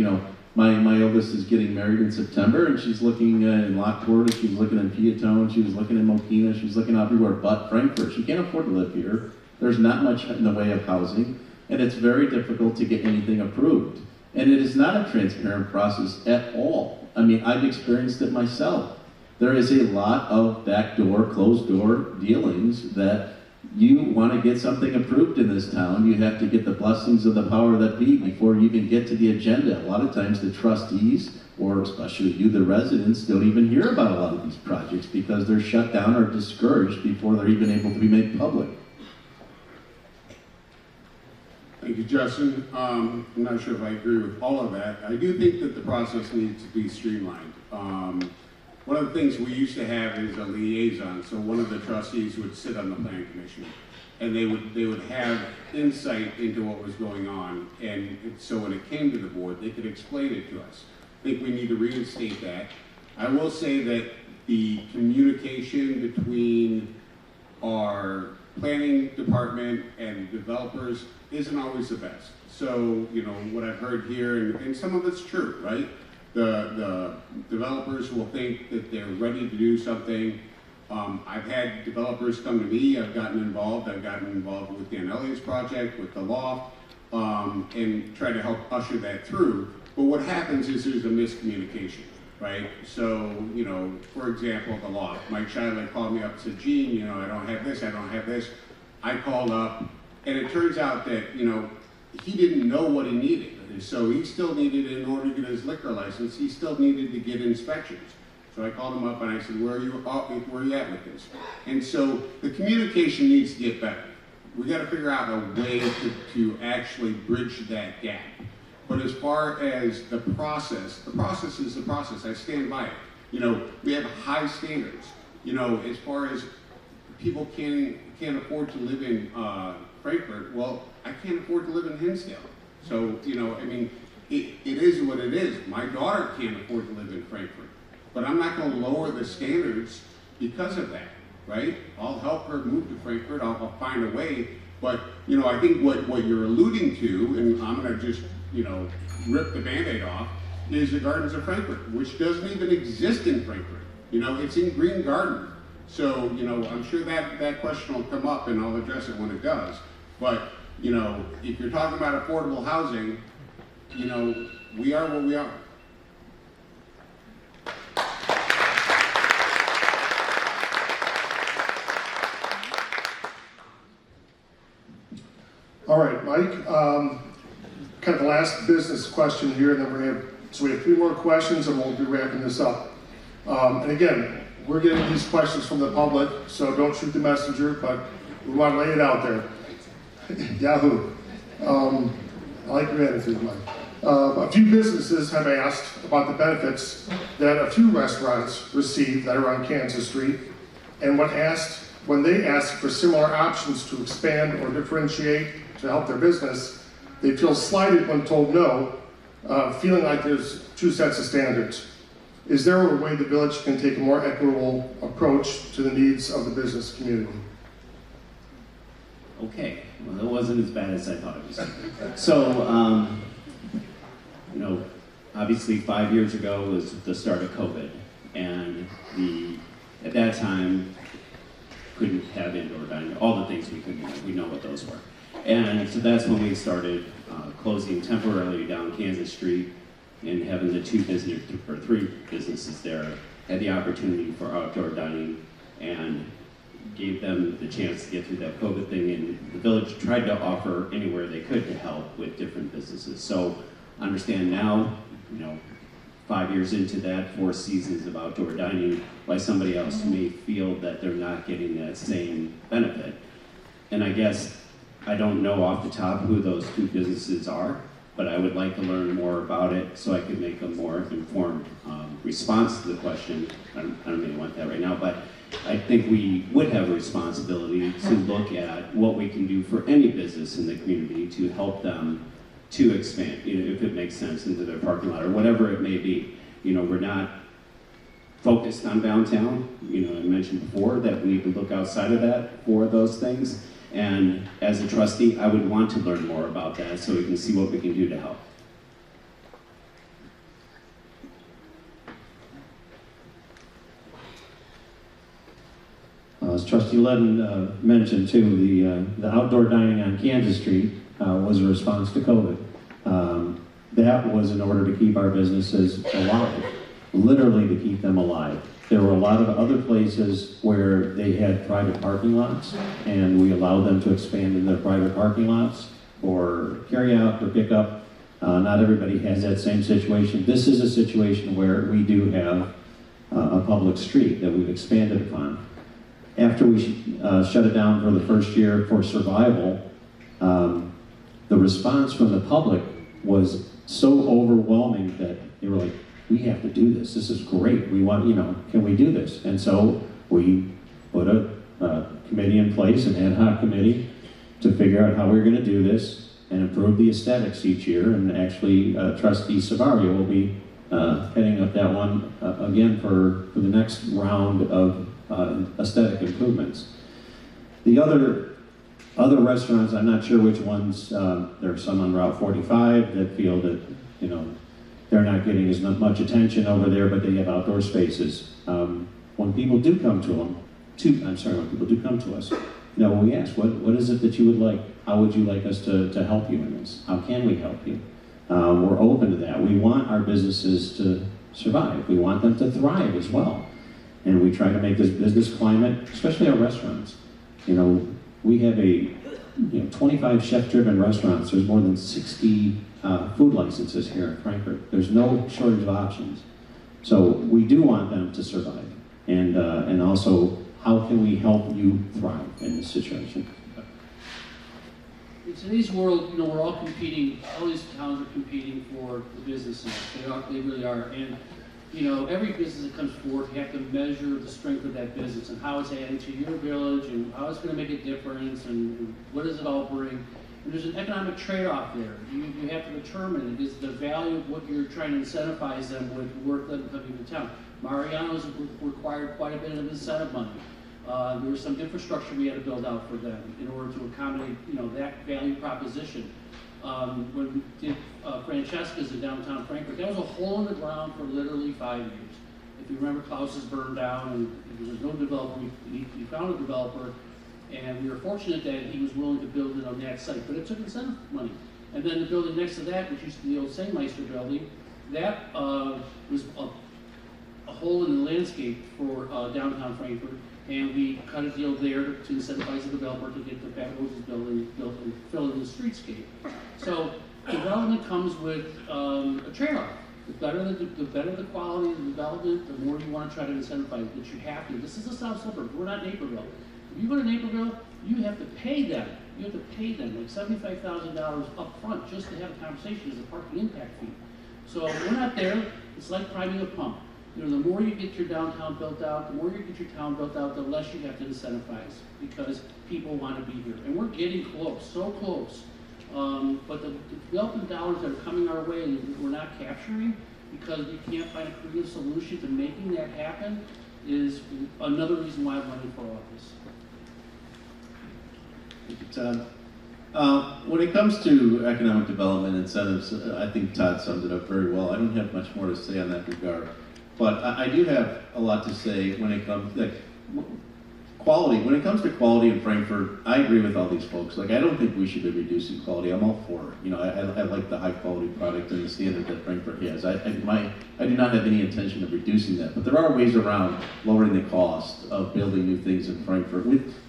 my oldest is getting married in September, and she's looking in Lockport, she's looking in Peatone, she was looking in Mokina, she's looking everywhere but Frankfort. She can't afford to live here. There's not much in the way of housing, and it's very difficult to get anything approved. And it is not a transparent process at all. I mean, I've experienced it myself. There is a lot of backdoor, closed door dealings that you want to get something approved in this town, you have to get the blessings of the power that be before you even get to the agenda. A lot of times the trustees, or especially you, the residents, don't even hear about a lot of these projects because they're shut down or discouraged before they're even able to be made public. Thank you, Justin. I'm not sure if I agree with all of that. I do think that the process needs to be streamlined. One of the things we used to have is a liaison. So one of the trustees would sit on the planning commission, and they would have insight into what was going on. And so when it came to the board, they could explain it to us. I think we need to reinstate that. I will say that the communication between our planning department and developers isn't always the best. So, what I've heard here, and some of it's true, right? The developers will think that they're ready to do something. I've had developers come to me, I've gotten involved with Dan Elliott's project, with the loft, and try to help usher that through. But what happens is there's a miscommunication, right? So, for example, the loft. Mike Scheidler called me up and said, Gene, I don't have this, I don't have this. I called up, and it turns out that, he didn't know what he needed. So he still needed, in order to get his liquor license, he still needed to get inspections. So I called him up and I said, where are you at with this? And so the communication needs to get better. We got to figure out a way to actually bridge that gap. But as far as the process is the process. I stand by it. We have high standards. As far as people can't afford to live in Frankfort, well, I can't afford to live in Hinsdale. So, it is what it is. My daughter can't afford to live in Frankfort, but I'm not going to lower the standards because of that, right? I'll help her move to Frankfort. I'll find a way. But, I think what you're alluding to, and I'm going to just, rip the Band-Aid off, is the Gardens of Frankfort, which doesn't even exist in Frankfort. It's in Green Garden. So, I'm sure that question will come up, and I'll address it when it does. But, if you're talking about affordable housing, we are what we are. All right, Mike, kind of the last business question here, and then we're gonna so we have 3 more questions and we'll be wrapping this up. And again, we're getting these questions from the public, so don't shoot the messenger, but we want to lay it out there. Yahoo. I like your attitude, Mike. A few businesses have asked about the benefits that a few restaurants receive that are on Kansas Street, and when they ask for similar options to expand or differentiate to help their business, they feel slighted when told no, feeling like there's 2 sets of standards. Is there a way the village can take a more equitable approach to the needs of the business community? Okay, well, it wasn't as bad as I thought it was. So, obviously 5 years ago was the start of COVID, and at that time, couldn't have indoor dining, all the things we couldn't have, we know what those were. And so that's when we started closing temporarily down Kansas Street and having the 3 businesses there had the opportunity for outdoor dining and gave them the chance to get through that COVID thing, and the village tried to offer anywhere they could to help with different businesses. So understand now, 5 years into that, 4 seasons of outdoor dining, why somebody else may feel that they're not getting that same benefit. And I guess I don't know off the top who those 2 businesses are, but I would like to learn more about it so I could make a more informed response to the question. I don't really want that right now, but I think we would have a responsibility to look at what we can do for any business in the community to help them to expand, if it makes sense, into their parking lot or whatever it may be. we're not focused on downtown. I mentioned before that we need to look outside of that for those things. And as a trustee, I would want to learn more about that so we can see what we can do to help. As Trustee Ledden mentioned too, the outdoor dining on Kansas Street was a response to COVID. That was in order to keep our businesses alive, literally to keep them alive. There were a lot of other places where they had private parking lots, and we allowed them to expand in their private parking lots or carry out or pick up. Not everybody has that same situation. This is a situation where we do have a public street that we've expanded upon. After we shut it down for the first year for survival, the response from the public was so overwhelming that they were like, we have to do this. This is great. We want, can we do this? And so we put a committee in place, an ad hoc committee, to figure out how we're going to do this and improve the aesthetics each year. And actually, Trustee Savario will be heading up that one again for the next round of aesthetic improvements. The other restaurants, I'm not sure which ones, there are some on Route 45 that feel that, they're not getting as much attention over there, but they have outdoor spaces. When people do come to them, when people do come to us, we ask, what is it that you would like? How would you like us to help you in this? How can we help you? We're open to that. We want our businesses to survive. We want them to thrive as well. And we try to make this business climate, especially our restaurants. We have 25 chef-driven restaurants. There's more than 60 food licenses here in Frankfort. There's no shortage of options. So we do want them to survive. And also, how can we help you thrive in this situation? In today's world, we're all competing, all these towns are competing for the businesses. They really are. And every business that comes forward, you have to measure the strength of that business and how it's adding to your village and how it's going to make a difference and what does it all bring. And there's an economic trade-off there. You have to determine it. Is the value of what you're trying to incentivize them with worth them coming to town? Mariano's required quite a bit of incentive money. There was some infrastructure we had to build out for them in order to accommodate that value proposition. When we did Francesca's in downtown Frankfort, that was a hole in the ground for literally 5 years. If you remember, Klaus's burned down and there was no developer. We found a developer, and we were fortunate that he was willing to build it on that site, but it took incentive money. And then the building next to that, which used to be the old Saintmeister building, that was a hole in the landscape for downtown Frankfort. And we cut a deal there to incentivize the developer to get the Fat Roses building built and fill in the streetscape. So development comes with a trade-off. The better the quality of the development, the more you want to try to incentivize. But you have to. This is a South Suburb. We're not Naperville. If you go to Naperville, you have to pay them. You have to pay them like $75,000 up front just to have a conversation as a parking impact fee. So we're not there. It's like priming a pump. The more you get your downtown built out, the more you get your town built out, the less you have to incentivize because people want to be here. And we're getting close, so close. But the development dollars that are coming our way and we're not capturing because we can't find a creative solution to making that happen is another reason why I'm running for office. Thank you, Todd. When it comes to economic development incentives, I think Todd summed it up very well. I don't have much more to say on that regard. But I do have a lot to say when it comes to quality. When it comes to quality in Frankfort, I agree with all these folks. I don't think we should be reducing quality. I'm all for it. I like the high quality product and the standard that Frankfort has. I do not have any intention of reducing that. But there are ways around lowering the cost of building new things in Frankfort,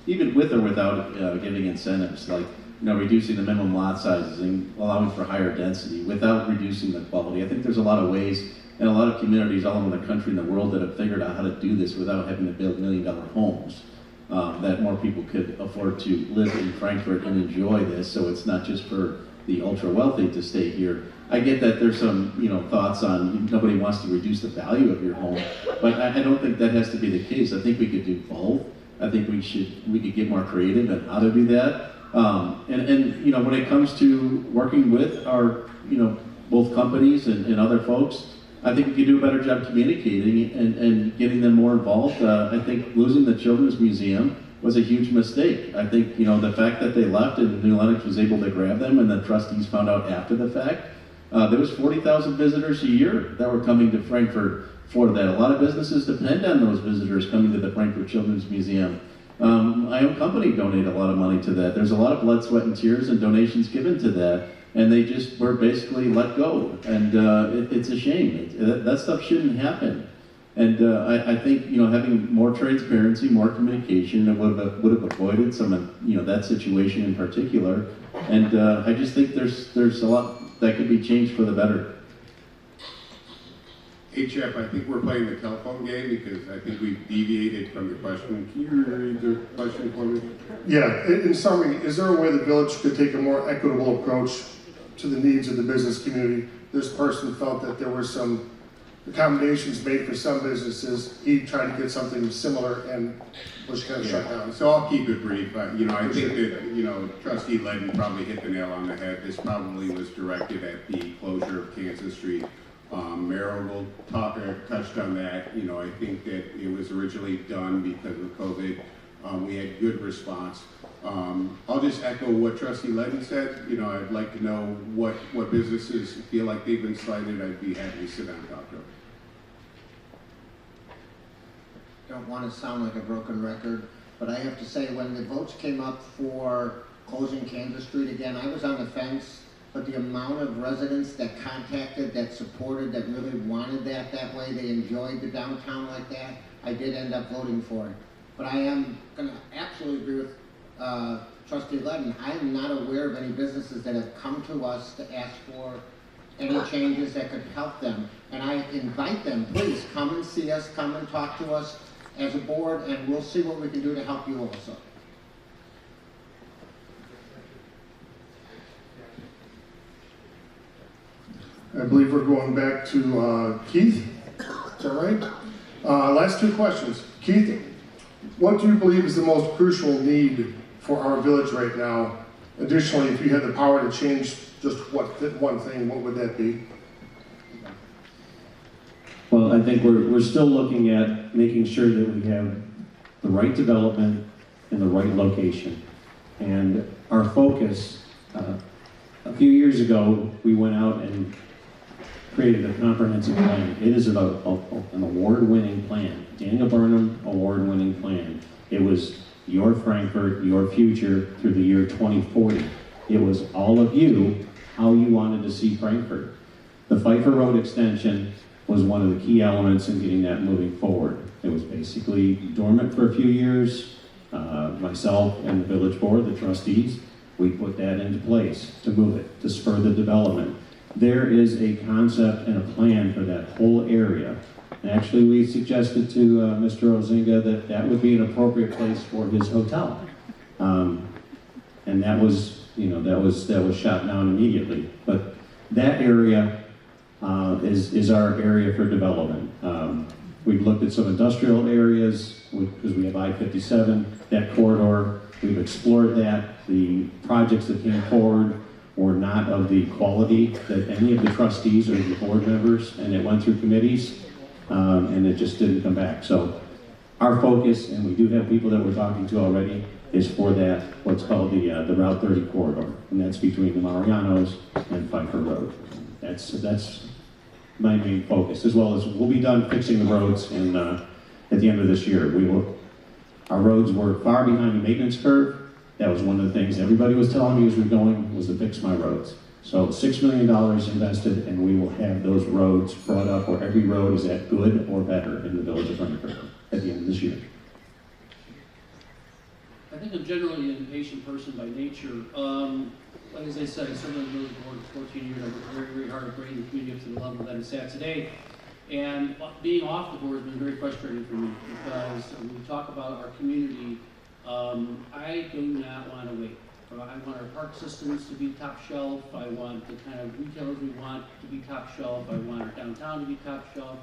even with or without giving incentives, like reducing the minimum lot sizes and allowing for higher density without reducing the quality. I think there's a lot of ways. And a lot of communities all over the country and the world that have figured out how to do this without having to build $1 million homes, that more people could afford to live in Frankfort and enjoy this, so it's not just for the ultra wealthy to stay here. I get that there's some thoughts on nobody wants to reduce the value of your home, but I don't think that has to be the case. I think we could do both. I think we could get more creative in how to do that. When it comes to working with our both companies and other folks, I think we could do a better job communicating and getting them more involved. I think losing the Children's Museum was a huge mistake. I think, the fact that they left and New Lenox was able to grab them and the trustees found out after the fact, there was 40,000 visitors a year that were coming to Frankfort for that. A lot of businesses depend on those visitors coming to the Frankfort Children's Museum. My own company donated a lot of money to that. There's a lot of blood, sweat, and tears and donations given to that, and they just were basically let go. And it's a shame. That stuff shouldn't happen. And I think having more transparency, more communication, would have avoided some of that situation in particular. And I just think there's a lot that could be changed for the better. Hey, Jeff, I think we're playing the telephone game because I think we've deviated from the question. Can you read the question for me? Yeah, in summary, is there a way the village could take a more equitable approach to the needs of the business community? This person felt that there were some accommodations made for some businesses. He tried to get something similar and was kind of shut down. So I'll keep it brief. I think that, Trustee Ledden probably hit the nail on the head. This probably was directed at the closure of Kansas Street. Mayoral touched on that. I think that it was originally done because of COVID. We had good response. I'll just echo what Trustee Ledden said. I'd like to know what businesses feel like they've been slighted. I'd be happy to sit down and talk to them. Don't want to sound like a broken record, but I have to say when the votes came up for closing Kansas Street again, I was on the fence, but the amount of residents that contacted, that supported, that really wanted that way, they enjoyed the downtown like that, I did end up voting for it. But I am going to absolutely agree with Trustee Ledden. I am not aware of any businesses that have come to us to ask for any changes that could help them. And I invite them, please come and see us, come and talk to us as a board, and we'll see what we can do to help you also. I believe we're going back to Keith. Is that right? Last two questions. Keith, what do you believe is the most crucial need for our village right now? Additionally, if you had the power to change just one thing, what would that be? Well, I think we're still looking at making sure that we have the right development in the right location. And our focus, a few years ago, we went out and created a comprehensive plan. It is an award-winning plan, Daniel Burnham award-winning plan. It was your Frankfort, your future through the year 2040. It was all of you, how you wanted to see Frankfort. The Pfeiffer Road extension was one of the key elements in getting that moving forward. It was basically dormant for a few years. Myself and the village board, the trustees, we put that into place to move it, to spur the development. There is a concept and a plan for that whole area. And actually, we suggested to Mr. Ozinga that that would be an appropriate place for his hotel. And that was, that was shot down immediately. But that area is our area for development. We've looked at some industrial areas because we have I-57, that corridor. We've explored that. The projects that came forward were not of the quality that any of the trustees or the board members, and it went through committees, and it just didn't come back. So our focus, and we do have people that we're talking to already, is for that, what's called the Route 30 corridor, and that's between the Marianos and Pfeiffer Road. That's my main focus, as well as we'll be done fixing the roads at the end of this year. Our roads were far behind the maintenance curve. That was one of the things everybody was telling me as we're going, was to fix my roads. So $6 million invested, and we will have those roads brought up where every road is at good or better in the village of Frankfort at the end of this year. I think I'm generally an impatient person by nature. Like as I said, I served on the village board for 14 years. I worked very, very hard to bring the community up to the level that it's at today. And being off the board has been very frustrating for me because when we talk about our community, I do not want to wait. I want our park systems to be top shelf. I want the kind of retailers we want to be top shelf. I want our downtown to be top shelf.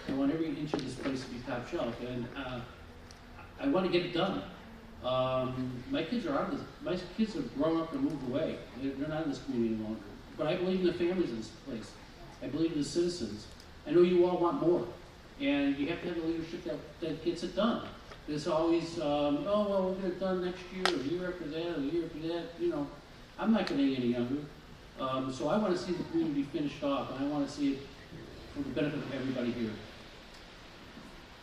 I want every inch of this place to be top shelf. And I want to get it done. My kids are out of this. My kids have grown up and moved away. They're not in this community any longer. But I believe in the families in this place. I believe in the citizens. I know you all want more, and you have to have the leadership that gets it done. It's always, oh, well, we'll get it done next year, or the year after that, or the year after that, you know. I'm not getting any younger, so I want to see the community finished off, and I want to see it for the benefit of everybody here.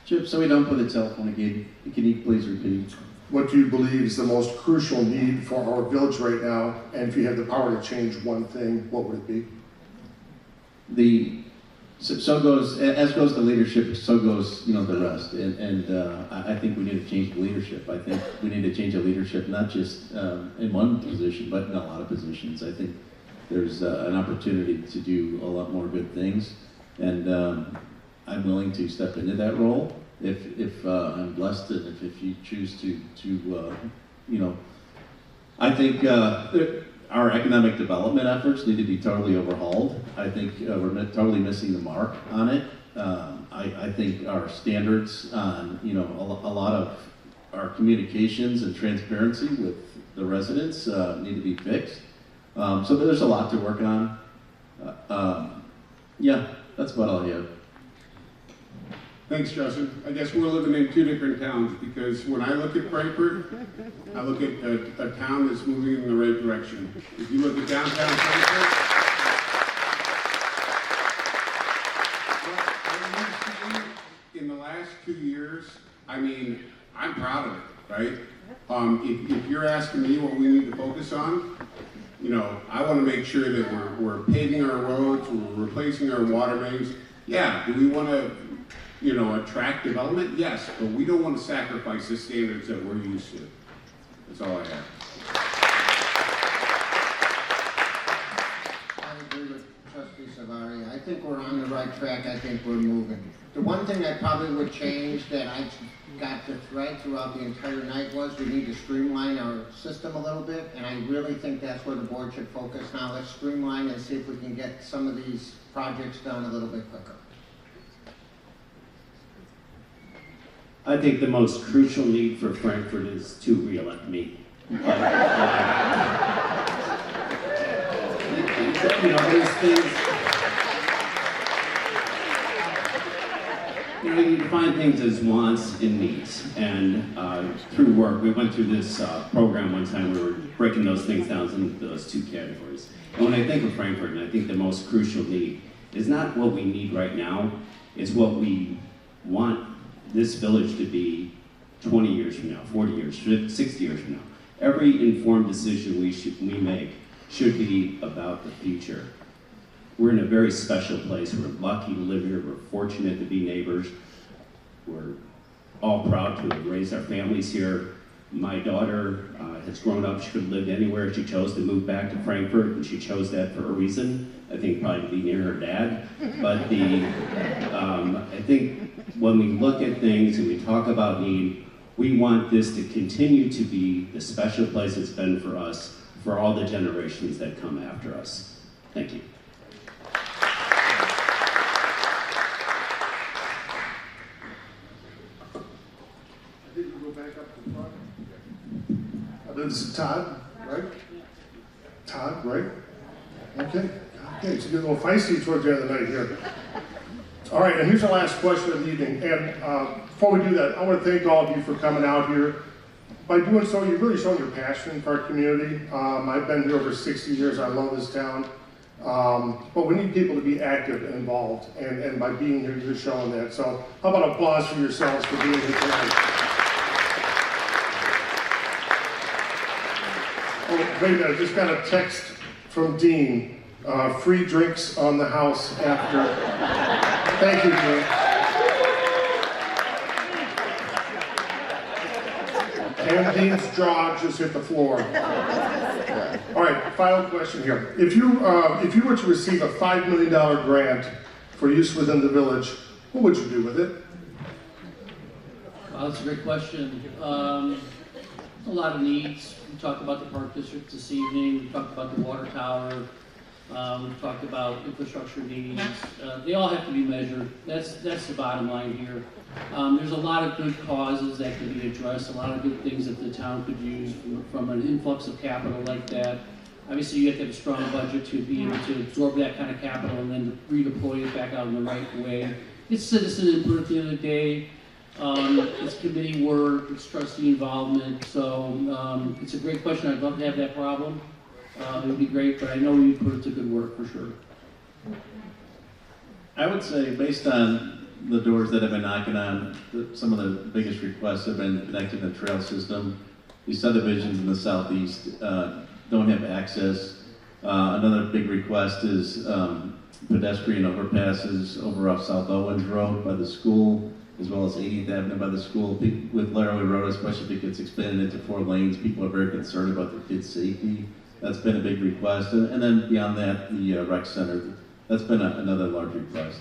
Chip, so we don't put a telephone again, can you please repeat? What do you believe is the most crucial need for our village right now? And if you had the power to change one thing, what would it be? As goes the leadership, so goes, you know, the rest. I think we need to change the leadership. I think we need to change the leadership, not just in one position, but in a lot of positions. I think there's an opportunity to do a lot more good things, and I'm willing to step into that role if I'm blessed and if you choose to you know. I think our economic development efforts need to be totally overhauled. I think we're totally missing the mark on it. I think our standards on, you know, a lot of our communications and transparency with the residents need to be fixed. So there's a lot to work on. Yeah, that's about all I have. Thanks, Justin. I guess we're living in two different towns, because when I look at Frankfort, I look at a town that's moving in the right direction. If you look at downtown Frankfort, what we've seen in the last 2 years, I mean, I'm proud of it, right? If you're asking me what we need to focus on, you know, I want to make sure that we're paving our roads, we're replacing our water mains. Yeah, do we want to, you know, attract development? Yes, but we don't want to sacrifice the standards that we're used to. That's all I have. I agree with Trustee Savari. I think we're on the right track. I think we're moving. The one thing I probably would change that I got the thread throughout the entire night was we need to streamline our system a little bit, and I really think that's where the board should focus now. Let's streamline and see if we can get some of these projects done a little bit quicker. I think the most crucial need for Frankfort is to re-elect me. You know, there's things, you know, you define things as wants and needs. And through work, we went through this program one time, we were breaking those things down into those two categories. And when I think of Frankfort, and I think the most crucial need is not what we need right now, it's what we want this village to be 20 years from now, 40 years, 60 years from now. Every informed decision we make should be about the future. We're in a very special place. We're lucky to live here. We're fortunate to be neighbors. We're all proud to have raised our families here. My daughter has grown up. She could have lived anywhere. She chose to move back to Frankfort, and she chose that for a reason. I think probably to be near her dad. But I think when we look at things and we talk about need, we want this to continue to be the special place it's been for us, for all the generations that come after us. Thank you. I think we'll go back up to the front. This is Todd, right? Todd, right? Okay. Okay, so get a little feisty towards the end of the night here. All right, and here's our last question of the evening. And before we do that, I want to thank all of you for coming out here. By doing so, you've really shown your passion for our community. I've been here over 60 years. I love this town. But we need people to be active and involved. And by being here, you're showing that. So how about applause for yourselves for being here tonight? Oh, wait a minute, I just got a text from Dean. Free drinks on the house after. Thank you, Dean. And Dean's jaw just hit the floor. All right, final question here. If you were to receive a $5 million grant for use within the village, what would you do with it? That's a great question. A lot of needs. We talked about the park district this evening. We talked about the water tower. We've talked about infrastructure needs. They all have to be measured. That's the bottom line here. There's a lot of good causes that can be addressed, a lot of good things that the town could use from an influx of capital like that. Obviously, you have to have a strong budget to be able to absorb that kind of capital and then redeploy it back out in the right way. It's citizen input at the end of the day. It's committee work, it's trustee involvement, so it's a great question. I'd love to have that problem. It would be great, but I know you put it to good work for sure. I would say, based on the doors that I've been knocking on, some of the biggest requests have been connecting the trail system. These subdivisions in the southeast don't have access. Another big request is pedestrian overpasses over off South Owens Road by the school, as well as 80th Avenue by the school. With Laramie Road, especially if it gets expanded into 4 lanes, people are very concerned about their kids' safety. That's been a big request. And then beyond that, the rec center, that's been another large request.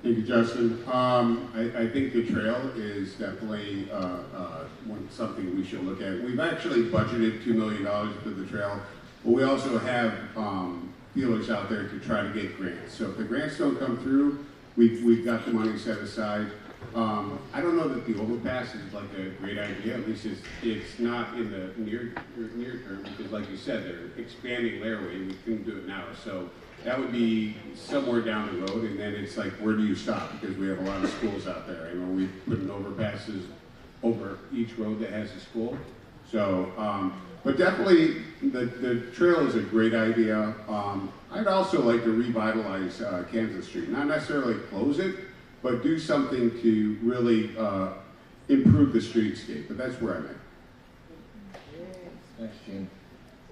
Thank you, Justin. I think the trail is definitely something we should look at. We've actually budgeted $2 million for the trail, but we also have feelers out there to try to get grants. So if the grants don't come through, we've got the money set aside. I don't know that the overpass is like a great idea. At least it's not in the near term, because like you said, they're expanding Laramie and we couldn't do it now. So that would be somewhere down the road, and then it's like, where do you stop? Because we have a lot of schools out there. I know we put in overpasses over each road that has a school. So, but definitely the trail is a great idea. I'd also like to revitalize Kansas Street. Not necessarily close it, but do something to really improve the streetscape. But that's where I'm at. Thanks, Gene.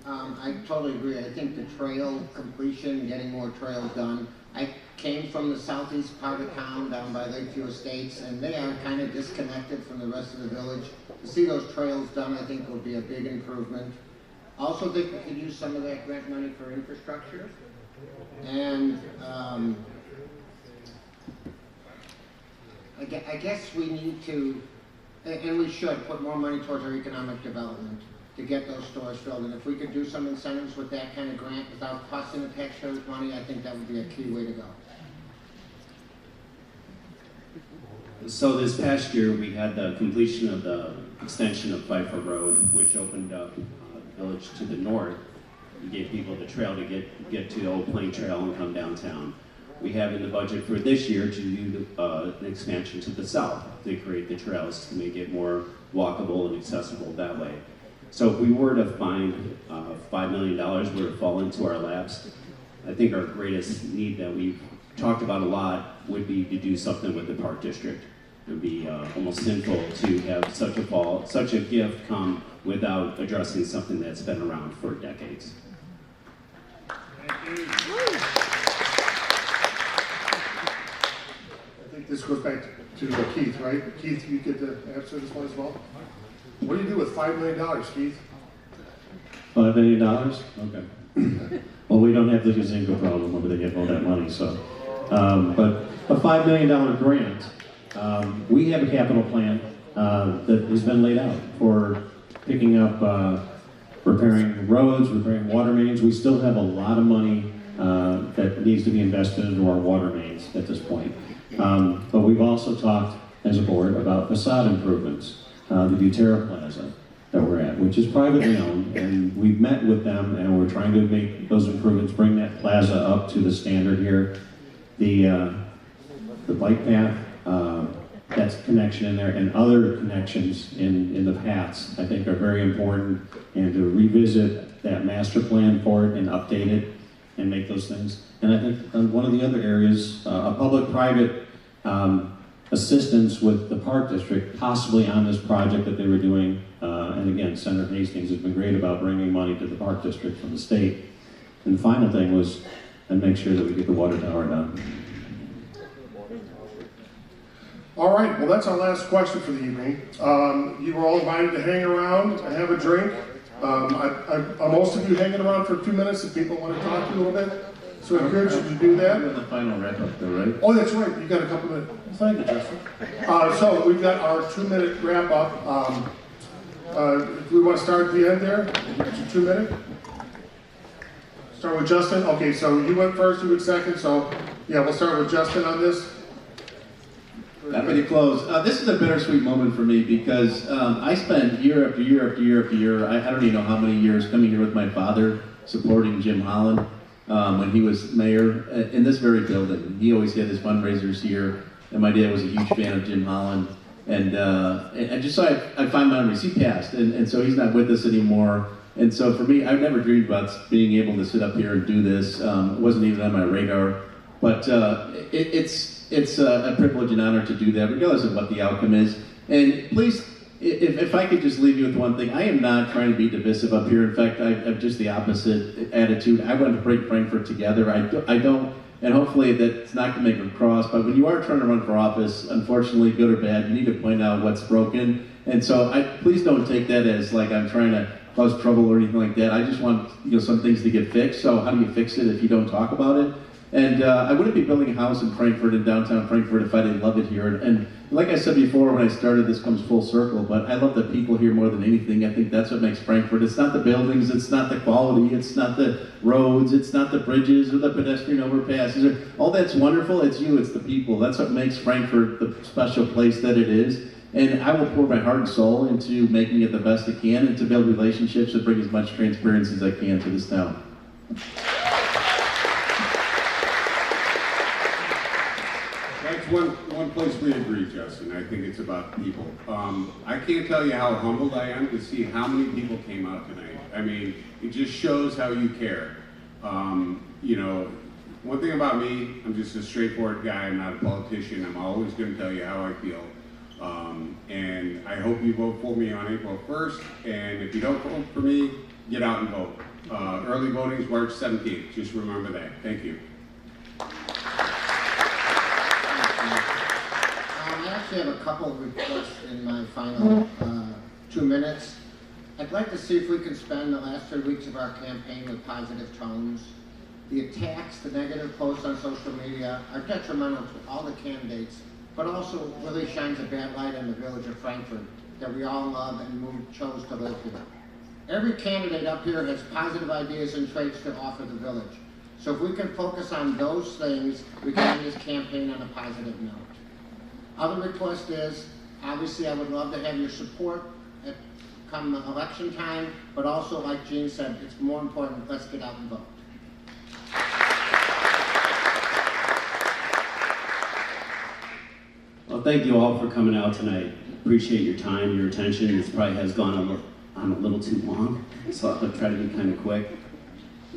I totally agree. I think the trail completion, getting more trails done. I came from the southeast part of town down by Lakeview Estates, and they are kind of disconnected from the rest of the village. To see those trails done, I think, would be a big improvement. Also think we could use some of that grant money for infrastructure. And I guess we need to, and we should, put more money towards our economic development to get those stores filled. And if we could do some incentives with that kind of grant without costing the taxpayers money, I think that would be a key way to go. So this past year, we had the completion of the extension of Pfeiffer Road, which opened up the village to the north. We gave people the trail to get to the Old Plain Trail and come downtown. We have in the budget for this year to do an expansion to the south to create the trails to make it more walkable and accessible that way. So if we were to find $5 million were to fall into our laps, I think our greatest need that we've talked about a lot would be to do something with the Park District. It would be almost sinful to have such a gift come without addressing something that's been around for decades. I think this goes back to Keith, right? Keith, you get to answer this one as well. What do you do with $5 million, Keith? $5 million? Okay. Well, we don't have the Gazinga problem where they get all that money, so. But a $5 million grant, we have a capital plan that has been laid out for picking up, repairing roads, repairing water mains. We still have a lot of money that needs to be invested into our water mains at this point. But we've also talked as a board about facade improvements. The Butera Plaza that we're at, which is privately owned, and we've met with them and we're trying to make those improvements, bring that plaza up to the standard here. The bike path, that's connection in there, and other connections in the paths I think are very important, and to revisit that master plan for it and update it and make those things. And I think one of the other areas, a public-private assistance with the Park District, possibly on this project that they were doing. And again, Senator Hastings has been great about bringing money to the Park District from the state. And the final thing was, and make sure that we get the water tower done. All right, well, that's our last question for the evening. You were all invited to hang around and have a drink. Are most of you hanging around for 2 minutes if people want to talk to you a little bit? So I encourage you to do that. We're in the final wrap-up though, right? Oh, that's right, you got a couple minutes. Thank you, Justin. So we've got our 2-minute wrap-up. Do we want to start at the end there? 2 minutes? Start with Justin? Okay, so you went first, you went second, so yeah, we'll start with Justin on this. Not ready to close. This is a bittersweet moment for me because I spent year after year after year after year, I don't even know how many years, coming here with my father, supporting Jim Holland when he was mayor in this very building. He always had his fundraisers here, and my dad was a huge fan of Jim Holland. And just so I find memories, he passed, and so he's not with us anymore. And so for me, I've never dreamed about being able to sit up here and do this. It wasn't even on my radar. But it's a privilege and honor to do that, regardless of what the outcome is. And please, if I could just leave you with one thing, I am not trying to be divisive up here. In fact, I have just the opposite attitude. I want to bring Frankfort together. I don't, and hopefully that's not going to make a cross, but when you are trying to run for office, unfortunately, good or bad, you need to point out what's broken. And so please don't take that as like I'm trying to cause trouble or anything like that. I just want some things to get fixed. So how do you fix it if you don't talk about it? And I wouldn't be building a house in Frankfort, in downtown Frankfort, if I didn't love it here. And like I said before, when I started, this comes full circle, but I love the people here more than anything. I think that's what makes Frankfort. It's not the buildings, it's not the quality, it's not the roads, it's not the bridges or the pedestrian overpasses. All that's wonderful, it's you, it's the people. That's what makes Frankfort the special place that it is. And I will pour my heart and soul into making it the best it can and to build relationships and bring as much transparency as I can to this town. That's one place we agree, Justin. I think it's about people. I can't tell you how humbled I am to see how many people came out tonight. I mean, it just shows how you care. One thing about me, I'm just a straightforward guy. I'm not a politician. I'm always going to tell you how I feel. And I hope you vote for me on April 1st. And if you don't vote for me, get out and vote. Early voting is March 17th. Just remember that. Thank you. I actually have a couple of requests in my final 2 minutes. I'd like to see if we can spend the last 3 weeks of our campaign with positive tones. The attacks, the negative posts on social media are detrimental to all the candidates, but also really shines a bad light on the village of Frankfort that we all love and chose to live here. Every candidate up here has positive ideas and traits to offer the village. So if we can focus on those things, we can end this campaign on a positive note. Other request is, obviously I would love to have your support come election time, but also like Gene said, it's more important, let's get out and vote. Well, thank you all for coming out tonight. Appreciate your time, your attention. This probably has gone on a little too long, so I'll try to be kind of quick.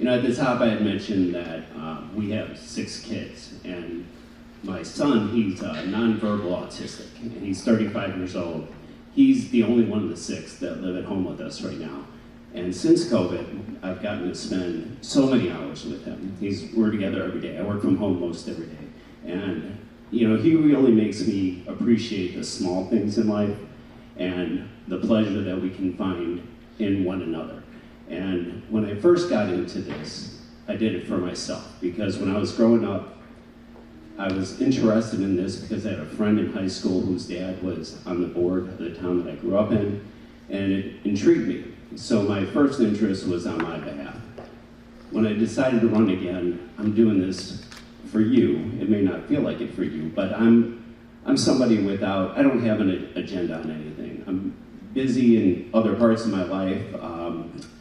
At the top I had mentioned that we have 6 kids, and my son, he's nonverbal autistic, and he's 35 years old. He's the only one of the 6 that live at home with us right now. And since COVID, I've gotten to spend so many hours with him. We're together every day. I work from home most every day. And he really makes me appreciate the small things in life and the pleasure that we can find in one another. And when I first got into this, I did it for myself, because when I was growing up, I was interested in this because I had a friend in high school whose dad was on the board of the town that I grew up in, and it intrigued me. So my first interest was on my behalf. When I decided to run again, I'm doing this for you. It may not feel like it for you, but I'm somebody I don't have an agenda on anything. I'm busy in other parts of my life.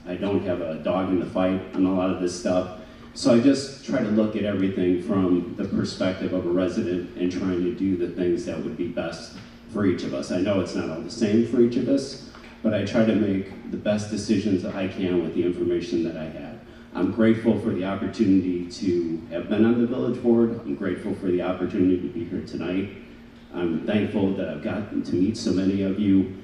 I don't have a dog in the fight on a lot of this stuff. So I just try to look at everything from the perspective of a resident and trying to do the things that would be best for each of us. I know it's not all the same for each of us, but I try to make the best decisions that I can with the information that I have. I'm grateful for the opportunity to have been on the village board. I'm grateful for the opportunity to be here tonight. I'm thankful that I've gotten to meet so many of you,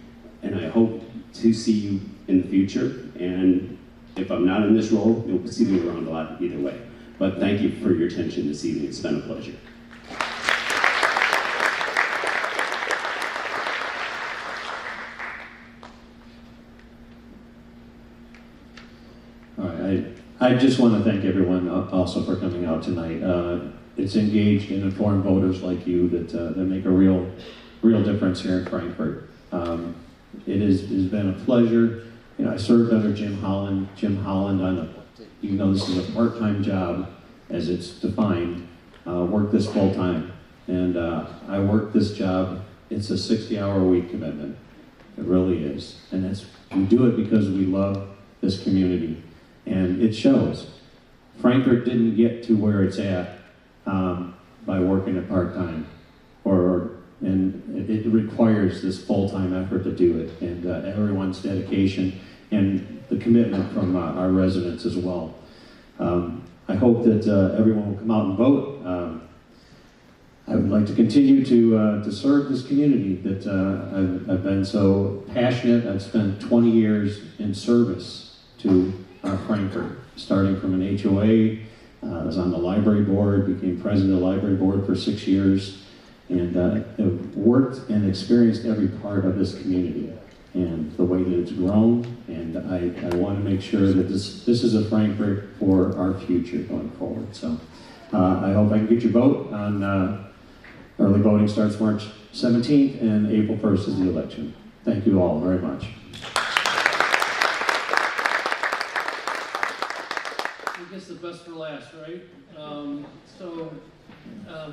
and I hope to see you in the future. And if I'm not in this role, you'll see me around a lot either way. But thank you for your attention this evening. It's been a pleasure. All right, I just want to thank everyone also for coming out tonight. It's engaged and informed voters like you that make a real difference here in Frankfort. It has been a pleasure. I served under Jim Holland. Even though this is a part-time job, as it's defined, worked this full-time. And I work this job, it's a 60-hour-a-week commitment. It really is. And we do it because we love this community. And it shows. Frankfort didn't get to where it's at by working it part-time. And it requires this full-time effort to do it. And everyone's dedication and the commitment from our residents as well. I hope that everyone will come out and vote. I would like to continue to serve this community that I've been so passionate. I've spent 20 years in service to Frankfort, starting from an HOA. I was on the library board, became president of the library board for 6 years, and have worked and experienced every part of this community and the way that it's grown. And I want to make sure that this is a Frankfort for our future going forward. So I hope I can get your vote on early voting starts March 17th and April 1st is the election. Thank you all very much. I guess the best for last, right?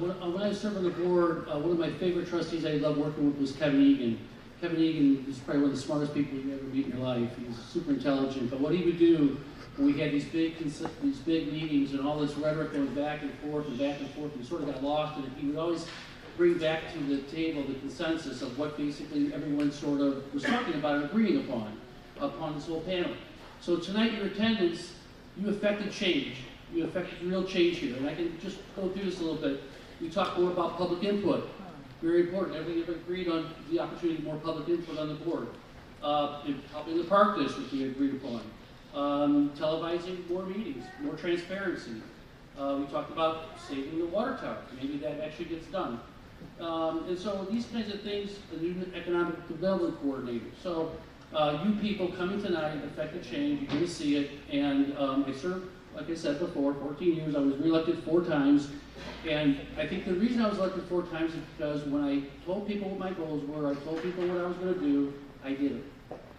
When I served on the board, one of my favorite trustees I loved working with was Kevin Egan. Kevin Egan is probably one of the smartest people you ever meet in your life. He's super intelligent, but what he would do when we had these big meetings and all this rhetoric going back and forth, and we sort of got lost in it, he would always bring back to the table the consensus of what basically everyone sort of was talking about and agreeing upon this whole panel. So tonight, your attendance, you affected change. You affected real change here, and I can just go through this a little bit. We talked more about public input. Very important. Everybody agreed on the opportunity for more public input on the board. Helping the park district, we agreed upon. Televising more meetings, more transparency. We talked about saving the water tower. Maybe that actually gets done. And so these kinds of things, the new economic development coordinator. So you people coming tonight affect the change. You're going to see it. And I served, like I said before, 14 years. I was reelected 4 times. And I think the reason I was elected 4 times is because when I told people what my goals were, I told people what I was going to do, I did it.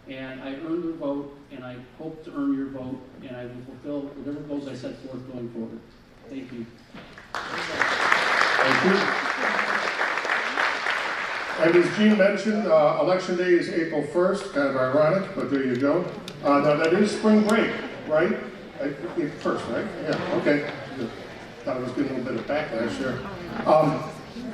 And I earned their vote, and I hope to earn your vote, and I will fulfill whatever goals I set forth going forward. Thank you. Thank you. And as Gene mentioned, Election Day is April 1st, kind of ironic, but there you go. Now that is spring break, right? April 1st, right? Yeah, okay. Thought I was getting a little bit of backlash there.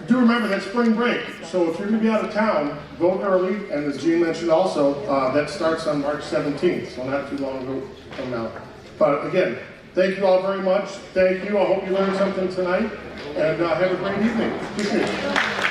Do remember that spring break, so if you're going to be out of town, vote early, and as Gene mentioned also, that starts on March 17th, so not too long ago from now. But again, thank you all very much. Thank you. I hope you learned something tonight, and have a great evening. Appreciate it.